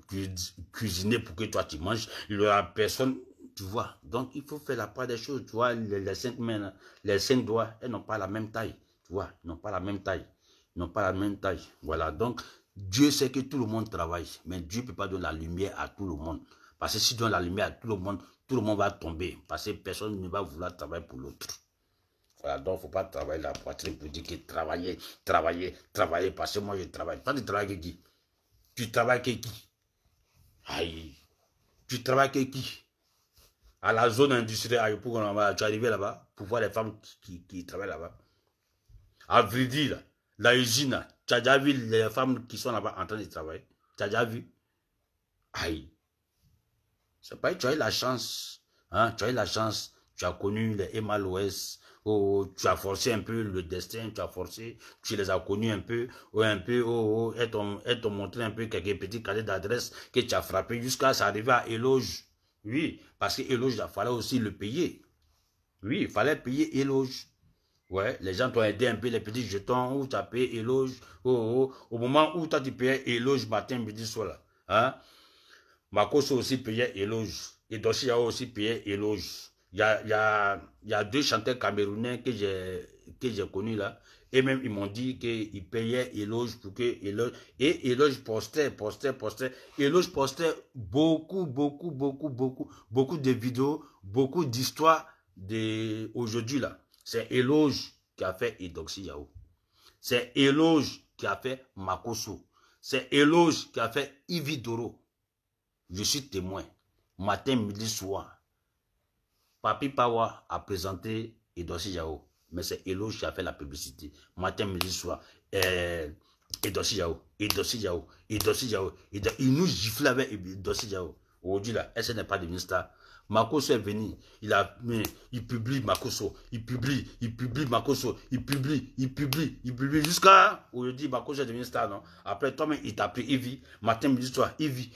cuisiner pour que toi tu manges. Il n'y aura personne, tu vois. Donc il faut faire la part des choses. Tu vois, les 5 mains, là, les 5 doigts, elles n'ont pas la même taille. Tu vois, ils n'ont pas la même taille. Ils n'ont pas la même taille. Voilà, donc Dieu sait que tout le monde travaille. Mais Dieu ne peut pas donner la lumière à tout le monde. Parce que s'il donne la lumière à tout le monde va tomber. Parce que personne ne va vouloir travailler pour l'autre. Voilà, donc il ne faut pas travailler la poitrine pour dire que travailler, parce que moi je travaille. Toi, tu travailles avec qui? Tu travailles avec qui? Aïe, tu travailles avec qui? À la zone industrielle, tu es arrivé là-bas pour voir les femmes qui travaillent là-bas. À Vridi, là, la usine, tu as déjà vu les femmes qui sont là-bas en train de travailler? Tu as déjà vu? Aïe, c'est pas que tu as eu la chance. Hein? Tu as eu la chance, tu as connu les MLOS. Oh, tu as forcé un peu le destin, tu as forcé, tu les as connus un peu, elles t'ont montré un peu quelques petits carrés d'adresse que tu as frappé jusqu'à ça arriver à Éloge. Oui, parce que Éloge, il fallait aussi le payer. Oui, il fallait payer Éloge. Ouais, les gens t'ont aidé un peu les petits jetons où tu as payé Éloge. Au moment où toi tu payais Éloge matin, midi, soir. Hein? Makoso aussi payait Éloge. Et Dossia aussi payait Éloge. Il y a 2 chanteurs camerounais que j'ai connus là. Et même ils m'ont dit qu'ils payaient Éloge pour que Éloge. Et Éloge postait. Éloge postait beaucoup de vidéos, beaucoup d'histoires d'aujourd'hui là. C'est Éloge qui a fait Edoxy Yao. C'est Éloge qui a fait Makoso. C'est Éloge qui a fait Ivi Doro. Je suis témoin. Matin, midi, soir. Papi Pawa a présenté Edossi Yao. Mais c'est Éloge qui a fait la publicité. Matin, midi, soir. Edossi Yao. Il nous giflait avec Edossi Yao. Aujourd'hui, là, elle n'est pas devenue star. Makoso est venu. Il publie Makoso. Il publie Makoso. Il publie. Jusqu'à aujourd'hui, Makoso est devenu star, non? Après, toi-même, il t'a pris Ivy. Matin, midi, soir. Ivy.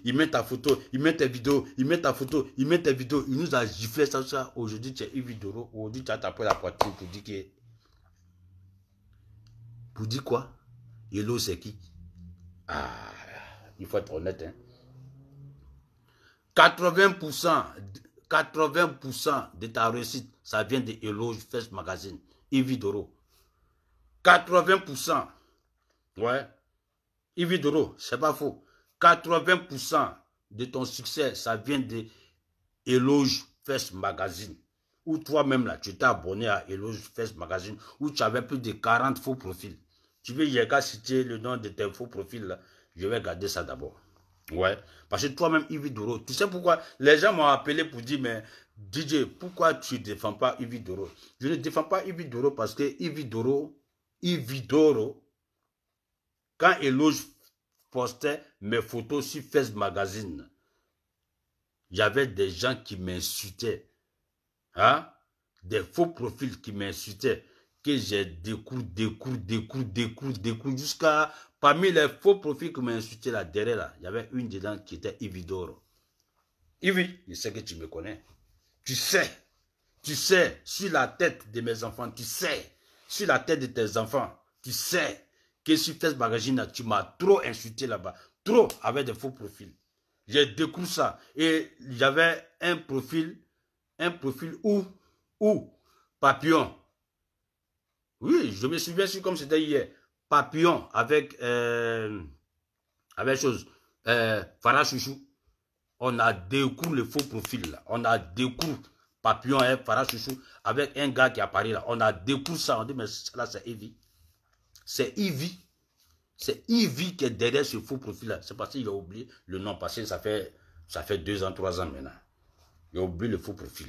Il met ta photo. Il met tes vidéos. Il met ta photo. Il met tes vidéos. Il nous a giflé ça. Aujourd'hui, tu es Ivy Doro. Aujourd'hui, tu as tapé la poitrine pour dire que. Pour dire quoi? Hello, c'est qui? Ah, il faut être honnête, hein. 80% de ta réussite, ça vient de Éloge Fest Magazine, Ivi Doro. 80%. Ouais. Ivi Doro, c'est pas faux. 80% de ton succès, ça vient de Éloge Fest Magazine. Où toi-même, là, tu t'es abonné à Éloge Fest Magazine, où tu avais plus de 40 faux profils. Tu veux, j'ai qu'à citer le nom de tes faux profils, là. Je vais garder ça d'abord. Ouais, parce que toi-même, Ivi Doro, tu sais pourquoi les gens m'ont appelé pour dire, mais DJ, pourquoi tu ne défends pas Ivi Doro? Je ne défends pas Ivi Doro parce que Ivi Doro, quand Éloge postait mes photos sur Fest Magazine, il y avait des gens qui m'insultaient, hein? Des faux profils qui m'insultaient, que j'ai découvert jusqu'à... Parmi les faux profils qui m'ont insulté là, derrière là, il y avait une dedans qui était Ivi Doro. Ivi, je sais que tu me connais. Tu sais, sur la tête de mes enfants, tu sais, sur la tête de tes enfants, tu sais que sur Facebook Magazine, tu m'as trop insulté là-bas. Trop, avec des faux profils. J'ai découvert ça. Et j'avais un profil où Papillon. Oui, je me souviens comme c'était hier. Papillon avec Farah Chouchou. On a découvert le faux profil là. On a découvert Papillon et Farah Chouchou avec un gars qui apparaît là. On a découvert ça. On dit mais là c'est Ivy. C'est Ivy. C'est Ivy qui est derrière ce faux profil là. C'est parce qu'il a oublié le nom parce que ça fait 2 ans, 3 ans maintenant. J'ai oublié le faux profil.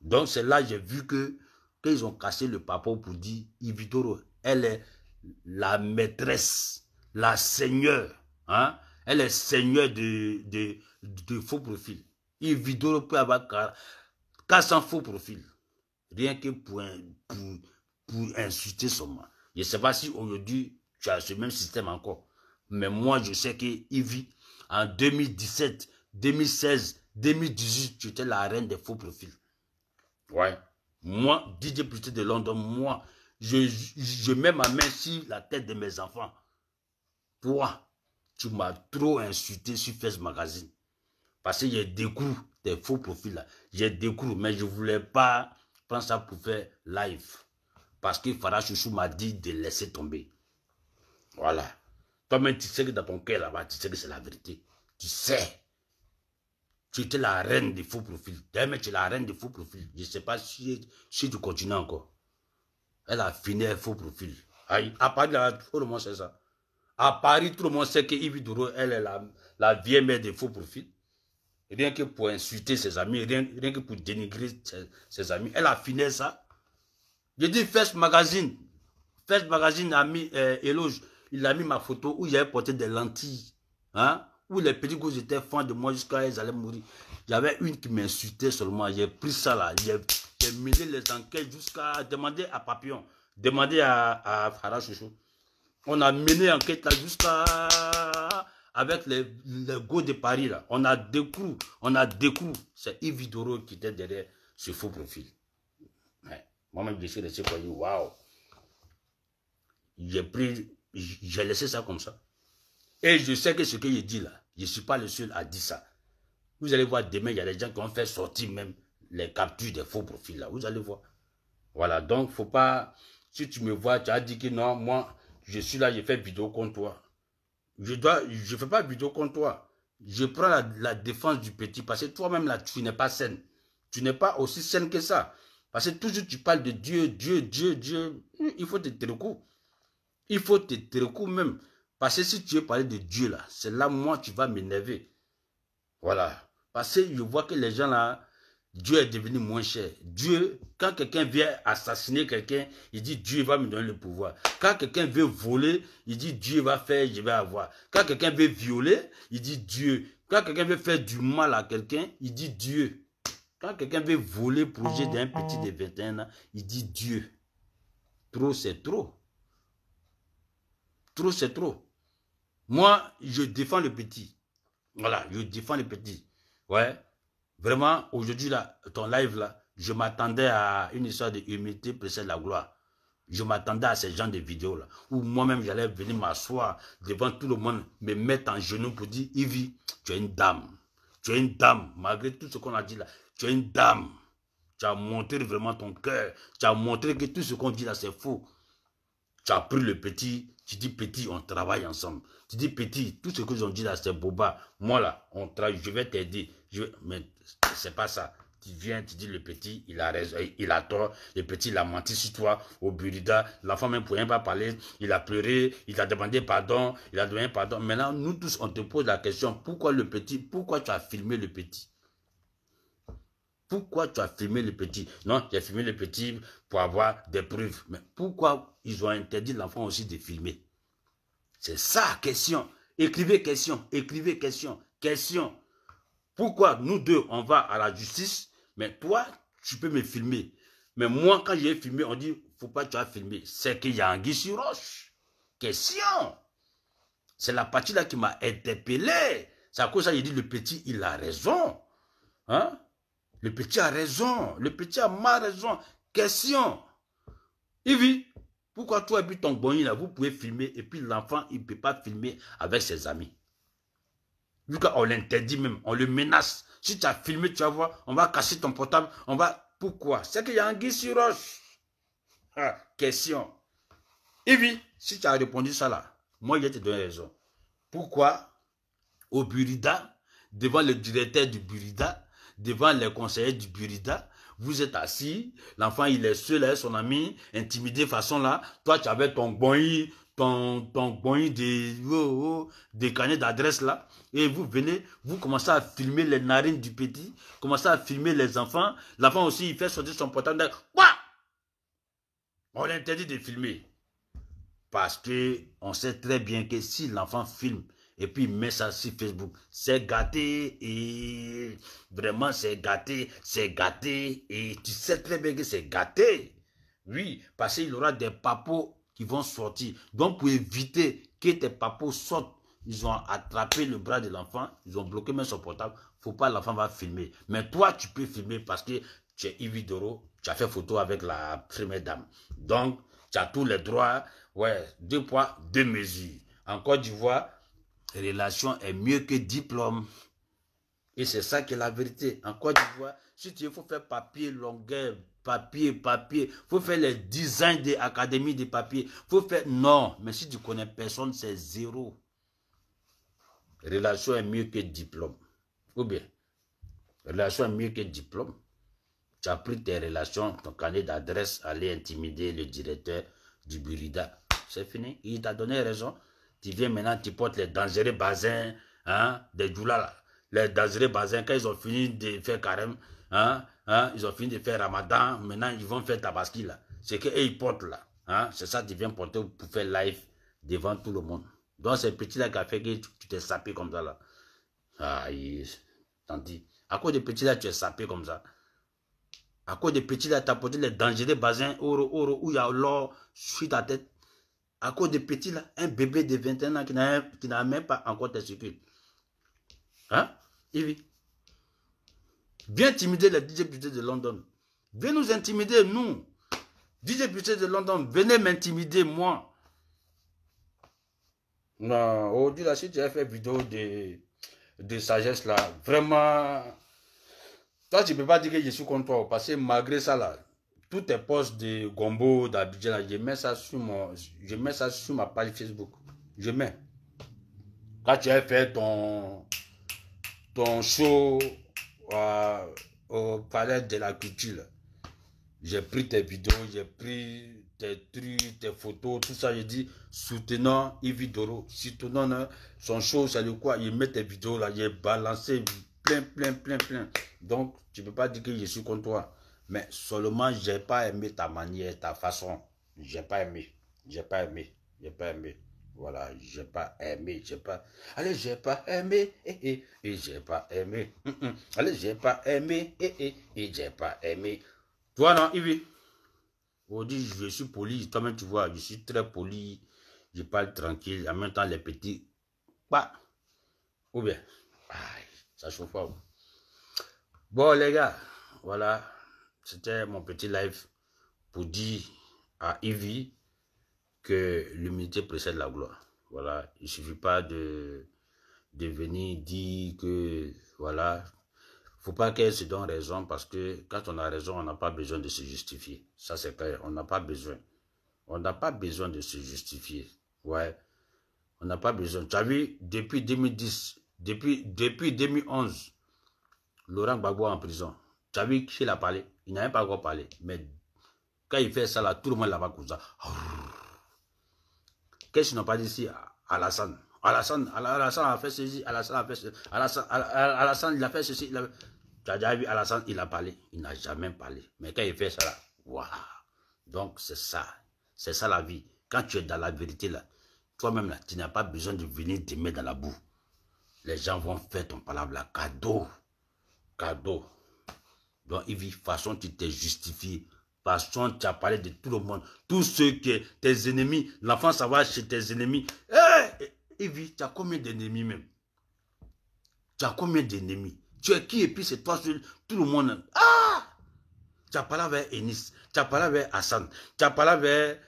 Donc c'est là que j'ai vu que qu'ils ont cassé le papa pour dire Yves Doro, elle est la maîtresse, la seigneur. Hein? Elle est seigneur de faux profil. Yves Doro peut avoir 400 faux profils. Rien que pour insulter son mari. Je ne sais pas si aujourd'hui tu as ce même système encore. Mais moi, je sais que Yves, en 2017, 2016, 2018, tu étais la reine des faux profils. Ouais. Moi, DJ Plus de London, moi, je mets ma main sur la tête de mes enfants. Toi, tu m'as trop insulté sur Face Magazine. Parce que j'ai découvert tes faux profils là. J'ai découvert, mais je ne voulais pas prendre ça pour faire live. Parce que Farah Chouchou m'a dit de laisser tomber. Voilà. Toi-même, tu sais que dans ton cœur là-bas, tu sais que c'est la vérité. Tu sais. Tu étais la reine des faux profils. D'ailleurs, tu es la reine des faux profils. Je ne sais pas si tu continues encore. Elle a fini les faux profils. À Paris, tout le monde sait ça. À Paris, tout le monde sait que Yves Doro, elle est la vieille mère des faux profils. Rien que pour insulter ses amis, rien que pour dénigrer ses amis. Elle a fini ça. J'ai dit Face Magazine. Face Magazine a mis éloge. Il a mis ma photo où j'avais porté des lentilles. Hein? Où les petits gosses étaient fans de moi jusqu'à ils allaient mourir. Il y avait une qui m'insultait seulement. J'ai pris ça là. J'ai mêlé les enquêtes jusqu'à demander à Papillon. Demander à Farah Chouchou. On a mené l'enquête là jusqu'à avec les gosses de Paris là. On a découvert. C'est Yves Doro qui était derrière ce faux profil. Ouais. Moi-même, je suis resté pour dire waouh. J'ai laissé ça comme ça. Et je sais que ce que je dis là, je ne suis pas le seul à dire ça. Vous allez voir demain, il y a des gens qui vont faire sortir même les captures des faux profils là. Vous allez voir. Voilà, donc faut pas, si tu me vois, tu as dit que non, moi, je suis là, je fais vidéo contre toi. Je ne fais pas vidéo contre toi. Je prends la défense du petit parce que toi-même là, tu n'es pas saine. Tu n'es pas aussi saine que ça. Parce que toujours tu parles de Dieu, Dieu, Dieu, Dieu. Il faut te terekou. Il faut te terekou même. Parce que si tu veux parler de Dieu là, c'est là moi tu vas m'énerver. Voilà. Parce que je vois que les gens là, Dieu est devenu moins cher. Dieu, quand quelqu'un vient assassiner quelqu'un, il dit Dieu va me donner le pouvoir. Quand quelqu'un veut voler, il dit Dieu va faire, je vais avoir. Quand quelqu'un veut violer, il dit Dieu. Quand quelqu'un veut faire du mal à quelqu'un, il dit Dieu. Quand quelqu'un veut voler le projet d'un petit de 21 ans, il dit Dieu. Trop, c'est trop. Trop, c'est trop. Moi, je défends le petit. Voilà, je défends le petit. Ouais. Vraiment, aujourd'hui, là, ton live, là, je m'attendais à une histoire de humilité précède la gloire. Je m'attendais à ce genre de vidéos, là, où moi-même, j'allais venir m'asseoir devant tout le monde, me mettre en genoux pour dire, Yves, tu es une dame. Tu es une dame. Malgré tout ce qu'on a dit là, tu es une dame. Tu as montré vraiment ton cœur. Tu as montré que tout ce qu'on dit là, c'est faux. Tu as pris le petit, tu dis petit, on travaille ensemble. Tu dis petit, tout ce que j'en dis là, c'est boba. Moi là, on travaille, je vais t'aider. Mais c'est pas ça. Tu viens, tu dis le petit, il a raison, il a tort. Le petit, il a menti sur toi au Burida. L'enfant même ne pouvait pas parler. Il a pleuré, il a demandé pardon. Il a demandé pardon. Maintenant, nous tous, on te pose la question, pourquoi le petit, pourquoi tu as filmé le petit? Pourquoi tu as filmé le petit? Non, j'ai filmé le petit pour avoir des preuves. Mais pourquoi ils ont interdit l'enfant aussi de filmer? C'est ça, question. Écrivez question, écrivez question, question. Pourquoi nous deux, on va à la justice, mais toi, tu peux me filmer. Mais moi, quand j'ai filmé, on dit, faut pas que tu as filmé. C'est qu'il y a anguille sur roche. Question. C'est la partie là qui m'a interpellé. C'est à cause de ça, j'ai dit, le petit, il a raison. Hein? Le petit a raison. Le petit a ma raison. Question. Yves, pourquoi toi et puis ton bonnier là, vous pouvez filmer et puis l'enfant, il ne peut pas filmer avec ses amis? Vu qu'on l'interdit même, on le menace. Si tu as filmé, tu vas voir, on va casser ton portable, on va... Pourquoi? C'est qu'il y a anguille sur roche. Ah, question. Yves, si tu as répondu ça là, moi je vais te donner raison. Pourquoi au Burida, devant le directeur du Burida, devant les conseillers du Burida, vous êtes assis, l'enfant il est seul avec son ami, intimidé façon là, toi tu avais ton bonny, ton boing des carnets d'adresse là, et vous venez, vous commencez à filmer les narines du petit, commencez à filmer les enfants. L'enfant aussi, il fait sortir son portable. Quoi? On l'interdit de filmer. Parce que on sait très bien que si l'enfant filme et puis il met ça sur Facebook, c'est gâté et vraiment c'est gâté et tu sais très bien que c'est gâté. Oui, parce qu'il y aura des papos qui vont sortir. Donc pour éviter que tes papos sortent, ils ont attrapé le bras de l'enfant, ils ont bloqué même son portable. Faut pas, l'enfant va filmer. Mais toi, tu peux filmer parce que tu es Yves Doro, tu as fait photo avec la première dame. Donc, tu as tous les droits. Ouais, 2 poids, 2 mesures. En Côte d'Ivoire, relation est mieux que diplôme. Et c'est ça qui est la vérité. En Côte d'Ivoire, si tu veux, il faut faire papier, longueur, papier. Il faut faire les designs des académies de papier. Faut faire... Non, mais si tu connais personne, c'est zéro. Relation est mieux que diplôme. Ou bien, relation est mieux que diplôme. Tu as pris tes relations, ton carnet d'adresse, aller intimider le directeur du Burida. C'est fini. Il t'a donné raison. Tu viens maintenant, tu portes les dangereux bazins, hein, des doulas là. Les dangereux bazins, quand ils ont fini de faire carême, ils ont fini de faire ramadan, maintenant ils vont faire tabaski là. C'est qu'eux ils portent là. Hein, c'est ça, tu viens porter pour faire live devant tout le monde. Donc c'est petit là qui a fait que tu t'es sapé comme ça là. Ah, t'en dis. À cause de petit là, tu es sapé comme ça. À cause de petit là, tu as porté les dangereux bazins, oro, où il y a l'or sur ta tête. À cause de petit là, un bébé de 21 ans qui n'a même pas encore testicule. Hein? Ivy. Viens intimider les DJ Buté de London. Viens nous intimider, nous. DJ Buté de London, venez m'intimider, moi. Non, aujourd'hui là, si tu as fait vidéo de sagesse là, vraiment... Toi, tu ne peux pas dire que je suis contre toi, parce que malgré ça là, tous tes posts de Gombo, d'Abidjan, je mets ça sur ma page Facebook. Je mets. Quand tu as fait ton show au Palais de la Culture, j'ai pris tes vidéos, j'ai pris tes trucs, tes photos, tout ça. J'ai dit, soutenant Yves Doro, soutenant son show, c'est le quoi, il met tes vidéos là, j'ai balancé plein. Donc, tu ne peux pas dire que je suis contre toi. Mais seulement, je n'ai pas aimé ta manière, ta façon. J'ai pas aimé. Voilà, j'ai pas aimé, Allez, j'ai pas aimé, et j'ai pas aimé. Allez, j'ai pas aimé, et j'ai pas aimé. Toi, non, Yves? Aujourd'hui, je suis poli. Toi-même, tu vois, je suis très poli. Je parle tranquille. En même temps, les petits, pas. Ou bien, aïe, ça chauffe pas. Bon, les gars, voilà. C'était mon petit live pour dire à Yves que l'humilité précède la gloire. Voilà, il ne suffit pas de venir dire que, voilà, faut pas qu'elle se donne raison parce que quand on a raison, on n'a pas besoin de se justifier. Ça, c'est clair, on n'a pas besoin. On n'a pas besoin de se justifier. Ouais, on n'a pas besoin. Tu as vu, depuis 2010, depuis 2011, Laurent Gbagbo en prison. Tu as vu qu'il a parlé? Il n'a même pas encore parlé. Mais quand il fait ça, là, tout le monde là-bas comme ça. Qu'est-ce qu'ils n'ont pas dit ici à Alassane? Alassane a fait ceci, Alassane a fait ceci, Alassane il a fait ceci. Tu as déjà vu Alassane, il a parlé. Il n'a jamais parlé. Mais quand il fait ça, là, waouh. Donc c'est ça la vie. Quand tu es dans la vérité, là, toi-même, là, tu n'as pas besoin de venir te mettre dans la boue. Les gens vont faire ton palabre là, cadeau. Donc, Yves, de toute façon, tu t'es justifié. De toute façon, tu as parlé de tout le monde. Tous ceux qui, tes ennemis, l'enfant, ça va chez tes ennemis. Hey, Yves, tu as combien d'ennemis même? Tu as combien d'ennemis? Tu es qui et puis c'est toi seul, tout le monde. Ah! Tu as parlé avec Enis, tu as parlé avec Hassan, tu as parlé avec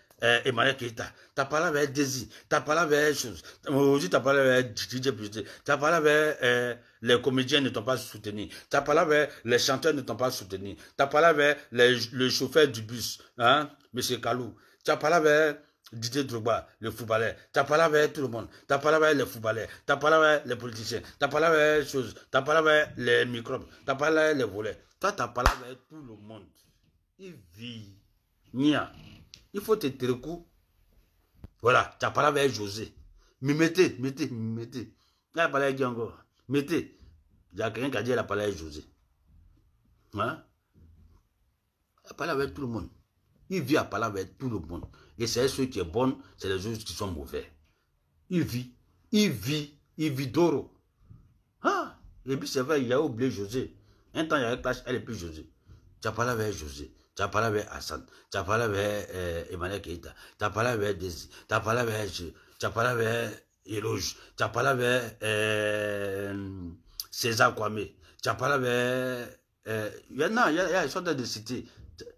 Emmanuel Keita, tu as parlé avec Desi, tu as parlé avec choses. Aujourd'hui, tu as parlé avec DJ Plus, tu as parlé avec les comédiens ne t'ont pas soutenu, tu as parlé avec les chanteurs ne t'ont pas soutenu, tu as parlé avec le chauffeur du bus, hein, M. Kalou, tu as parlé avec Didier Drogba, le footballeur, tu as parlé avec tout le monde, tu as parlé avec les footballeurs, tu as parlé avec les politiciens, tu as parlé avec les choses, tu as parlé avec les microbes, tu as parlé avec les volets. Toi, tu as parlé avec tout le monde. Il vit. Nia. Il faut te tirer coup. Voilà, tu as parlé avec José. Mais mettez. Il a parlé avec encore. Mettez. Il y a quelqu'un qui a dit qu'il a parlé avec José. Hein? Il a parlé avec tout le monde. Il vit à parler avec tout le monde. Et c'est ceux qui sont bons, c'est les autres qui sont mauvais. Il vit d'oro. Ah, et puis c'est vrai, il a oublié José. Un temps, il y avait clash, elle et puis José. Tu as parlé avec José. Tu as parlé avec Hassan. Tu as parlé avec Emmanuel Keïta. Tu as parlé avec Desi. Tu as parlé avec tu as parlé avec Eloge. Tu as parlé avec César Kwame. Tu as parlé avec... il y a une sorte de cité.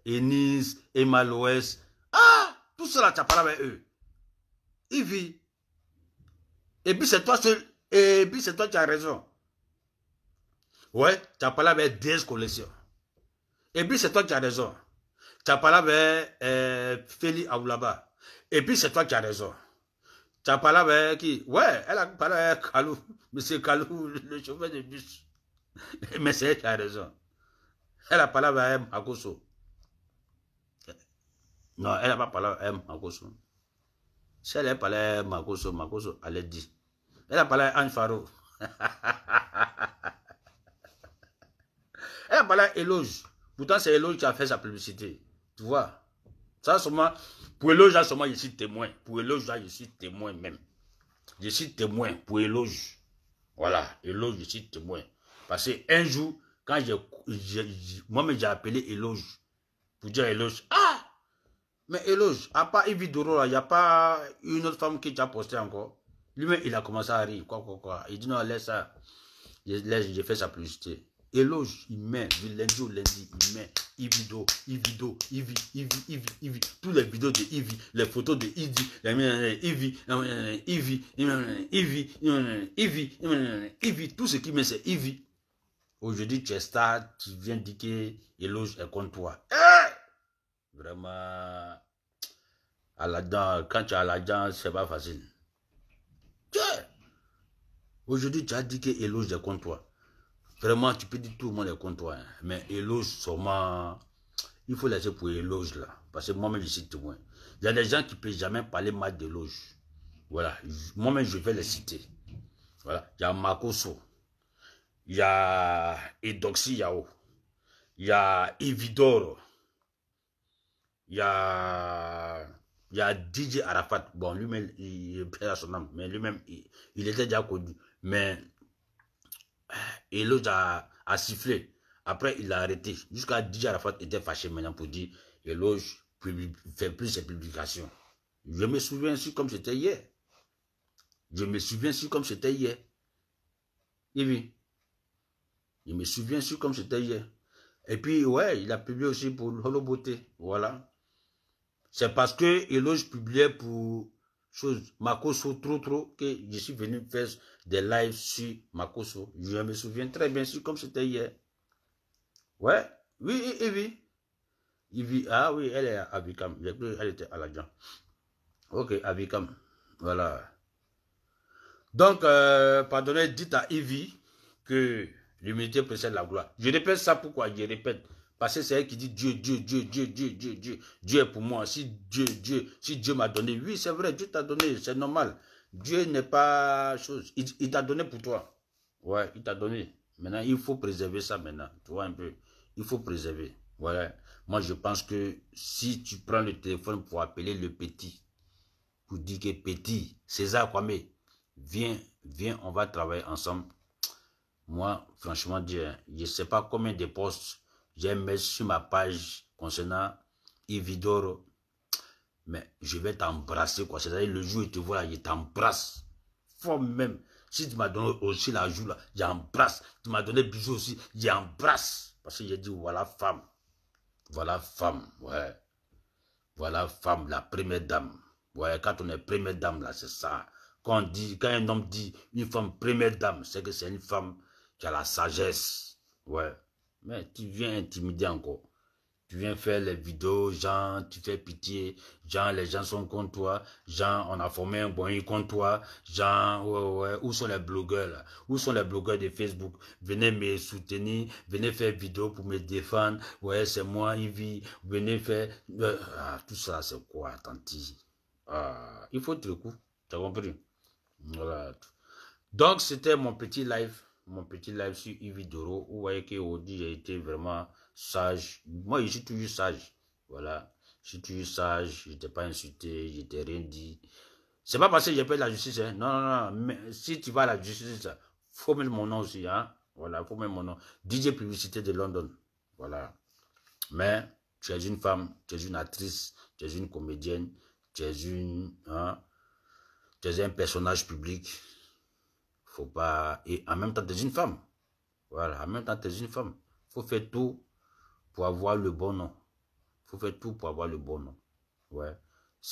Ennis, Emma Loès. Ah, tout cela, tu as parlé avec eux. Il vit. Et puis c'est toi seul. Et puis c'est toi qui as raison. Ouais, tu as parlé avec 10 collections. Et puis c'est toi qui as raison. Tu as parlé avec Feli Aoulaba. Et puis c'est toi qui as raison. Tu as parlé avec qui? Ouais, elle a parlé avec Kalou. Monsieur Kalou, le chauffeur de bus. Mais c'est elle qui a raison. Elle a parlé avec Makoso. Non, elle n'a pas parlé avec Makoso. Si elle a parlé avec Makoso, Makoso, elle a dit. Elle a parlé avec Anne Faro. Elle a parlé avec Eloge. Pourtant, c'est Eloge qui a fait sa publicité. Tu vois? Ça, seulement, pour Eloge, là, seulement, je suis témoin. Pour Eloge, là, je suis témoin même. Je suis témoin pour Eloge. Voilà, Eloge, je suis témoin. Parce qu'un jour, quand moi-même, j'ai appelé Eloge pour dire Eloge. Ah! Mais Eloge, à part Yves Doro, il n'y a pas une autre femme qui t'a posté encore. Lui-même, il a commencé à rire. Quoi. Il dit non, laisse ça. J'ai fait sa publicité. Eloge, il met, du lundi au lundi, il met Ivy, tous les vidéos de Ivy, les photos de Ivy, tout ce qui met c'est Ivy. Aujourd'hui, tu es star, tu viens dire que Eloge est contre toi. Vraiment, quand tu as l'argent, c'est pas facile. Aujourd'hui, tu as dit que Eloge est contre toi. Vraiment, tu peux dire tout le monde est contre toi. Hein. Mais Eloge, sûrement, il faut laisser pour Eloge là. Parce que moi-même, je suis témoin. Il y a des gens qui ne peuvent jamais parler mal d'Eloge. Voilà. Moi-même, je vais les citer. Voilà. Il y a Makoso. Il y a Edoxy Yao. Il y a Evidoro. Il y a DJ Arafat. Bon, lui-même, il perd son nom. Mais lui-même, il était déjà connu. Mais Eloge a sifflé. Après, il a arrêté. Jusqu'à DJ Arafat était fâché maintenant pour dire Eloge fait plus ses publications. Je me souviens ainsi comme c'était hier. Je me souviens ainsi comme c'était hier. Et oui. Je me souviens ainsi comme c'était hier. Et puis, ouais, il a publié aussi pour Holo Beauté. Voilà. C'est parce que Eloge publiait pour Makoso trop que je suis venu faire des lives sur Makoso. Je me souviens très bien, comme c'était hier. Ouais, oui, Ivy. Ah oui, elle est à Vicam. Elle était à l'agent. Ok, à Vicam. Voilà. Donc, pardonnez, dites à Ivy que l'humilité précède la gloire. Je répète ça pourquoi? Je répète. Parce que c'est elle qui dit Dieu. Dieu est pour moi. Si Dieu m'a donné, oui, c'est vrai, Dieu t'a donné, c'est normal. Dieu n'est pas chose. Il t'a donné pour toi. Ouais, il t'a donné. Maintenant, il faut préserver ça maintenant. Tu vois un peu. Il faut préserver. Voilà. Moi, je pense que si tu prends le téléphone pour appeler le petit, pour dire que petit, César Kwame, viens, on va travailler ensemble. Moi, franchement, je ne sais pas combien de posts j'ai mis sur ma page concernant Ividoro, mais je vais t'embrasser, quoi. C'est-à-dire, le jour où tu te vois là, je t'embrasse. Fort même. Si tu m'as donné aussi la joue là, j'embrasse. Tu m'as donné bisous aussi, j'embrasse. Parce que j'ai dit, voilà femme. Voilà femme, ouais. Voilà femme, la première dame. Ouais, quand on est première dame là, c'est ça. Quand un homme dit une femme première dame, c'est que c'est une femme qui a la sagesse. Ouais. Mais tu viens intimider encore. Tu viens faire les vidéos, genre, tu fais pitié, genre, les gens sont contre toi, genre, on a formé un bon contre toi, genre, ouais, où sont les blogueurs, là? Où sont les blogueurs de Facebook? Venez me soutenir, venez faire vidéo pour me défendre, ouais, c'est moi, Ivy, venez faire, tout ça, c'est quoi, tanti? Ah, Il faut te coup. Tu as compris? Voilà. Donc, c'était mon petit live sur Yves Doro. Vous voyez qu'aujourd'hui, j'ai été vraiment sage. Moi, je suis toujours sage. Voilà. Je suis toujours sage. Je n'étais pas insulté. Je n'étais rien dit. C'est pas parce que j'ai peur de la justice. Hein. Non, non, non. Mais si tu vas à la justice, il faut mettre mon nom aussi. Hein. Voilà, il faut mettre mon nom. DJ Publicité de London. Voilà. Mais tu es une femme, tu es une actrice, tu es une comédienne, tu es tu es un personnage public. Faut pas. Et en même temps, tu es une femme. Voilà, en même temps, tu es une femme. Il faut faire tout pour avoir le bon nom. Il faut faire tout pour avoir le bon nom. Ouais.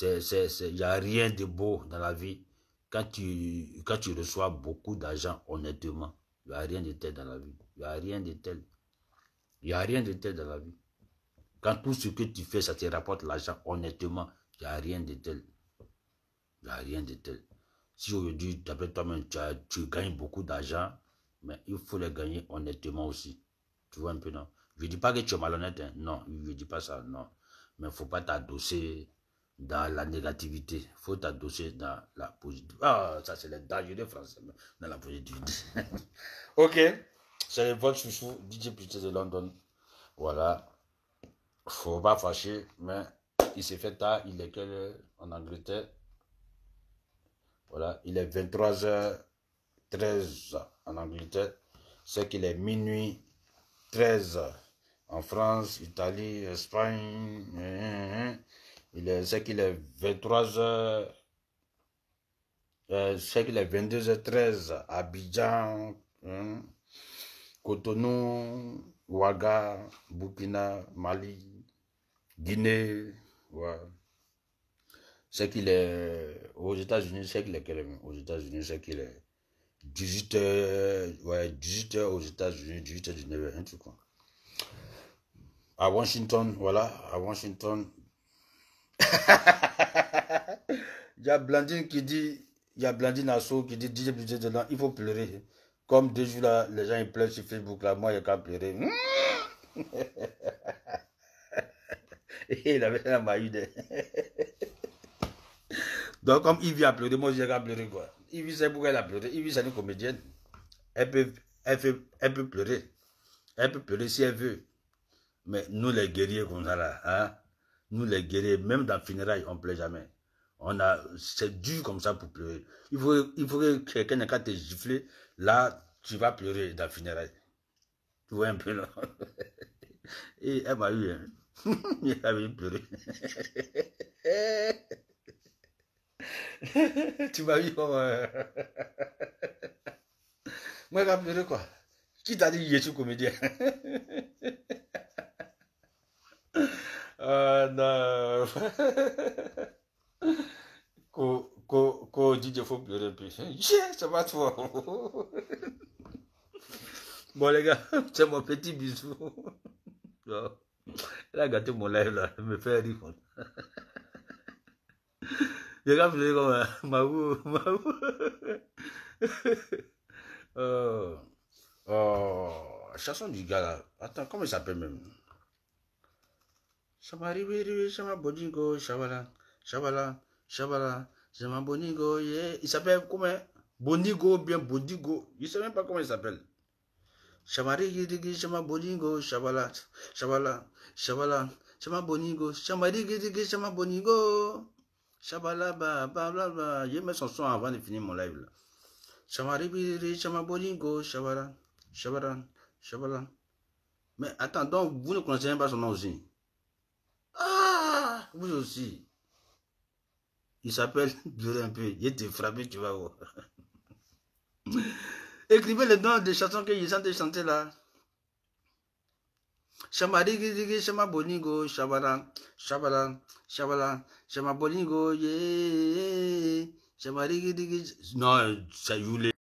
Il n'y a rien de beau dans la vie. Quand tu reçois beaucoup d'argent, honnêtement, il n'y a rien de tel dans la vie. Il n'y a rien de tel. Il n'y a rien de tel dans la vie. Quand tout ce que tu fais, ça te rapporte l'argent, honnêtement, il n'y a rien de tel. Il n'y a rien de tel. Si aujourd'hui, d'après toi-même, tu gagnes beaucoup d'argent, mais il faut le gagner honnêtement aussi. Tu vois un peu, non? Je ne dis pas que tu es malhonnête, hein. Non, je ne dis pas ça, non. Mais il ne faut pas t'adosser dans la négativité. Il faut t'adosser dans la positivité. Ah, ça c'est le danger des Français, dans la positivité. Ok, c'est votre chouchou, DJ Publicité de London. Voilà. Faut pas fâcher, mais il s'est fait tard. Il est quelle heure en Angleterre? Voilà, il est 23h13 en Angleterre. C'est qu'il est minuit 13 en France, Italie, Espagne. C'est qu'il est 23h. C'est qu'il est 22h13 à Abidjan, Cotonou, Ouaga, Burkina, Mali, Guinée, ouais. C'est qu'il est aux États-Unis, c'est qu'il est quel est aux États-Unis, c'est qu'il est 18h, ouais, 18h aux États-Unis, 18h, 19h, un truc quoi. À Washington, voilà, à Washington. Il y a Blandine qui dit, il y a Blandine Asso qui dit, DJ Publicité de London, il faut pleurer. Comme 2 jours là, les gens ils pleurent sur Facebook là, moi il n'y a qu'à pleurer. Il avait la maille. Donc, comme Yves a pleuré, moi j'ai qu'à pleurer quoi. Yves sait pourquoi elle a pleuré. Yves c'est une comédienne. Elle peut pleurer. Elle peut pleurer si elle veut. Mais nous les guerriers comme ça là, hein, nous les guerriers, même dans le funérailles, on ne pleure jamais. C'est dur comme ça pour pleurer. Il faut que quelqu'un n'ait qu'à te gifler. Là, tu vas pleurer dans le funérailles. Tu vois un peu là. Et elle m'a eu, hein. Elle avait pleuré. Tu m'as vu comme... Moi, j'ai pleuré quoi? Qui t'a dit que je suis comédien? Non. Quand dit qu'il faut pleurer un peu. Ça va toi. Bon les gars, c'est mon petit bisou. Elle a gâté mon live là, elle me fait rire. Les gars, pleurer comme Maou. Chanson du gars là. Attends, comment il s'appelle même? Shama Bonigo, Shabala, Shama Bonigo, yeah. Il s'appelle comment? Bonigo, bien Bonigo. Je ne sais même pas comment il s'appelle. Shama Bonigo, Shabala, Shama Bonigo, Shama Bonigo. Shabala, bla. Je mets son son avant de finir mon live là. Shama Bonigo, Shabala. Mais attends, donc vous ne connaissez même pas son nom aussi? Ah, vous aussi. Il s'appelle, pleurer un peu, il était frappé, tu vas voir. Écrivez le nom des chansons que ils ont chanté là. Shama Bonigo, Shabala, Shama Bonigo, yeah. Non, ça joue les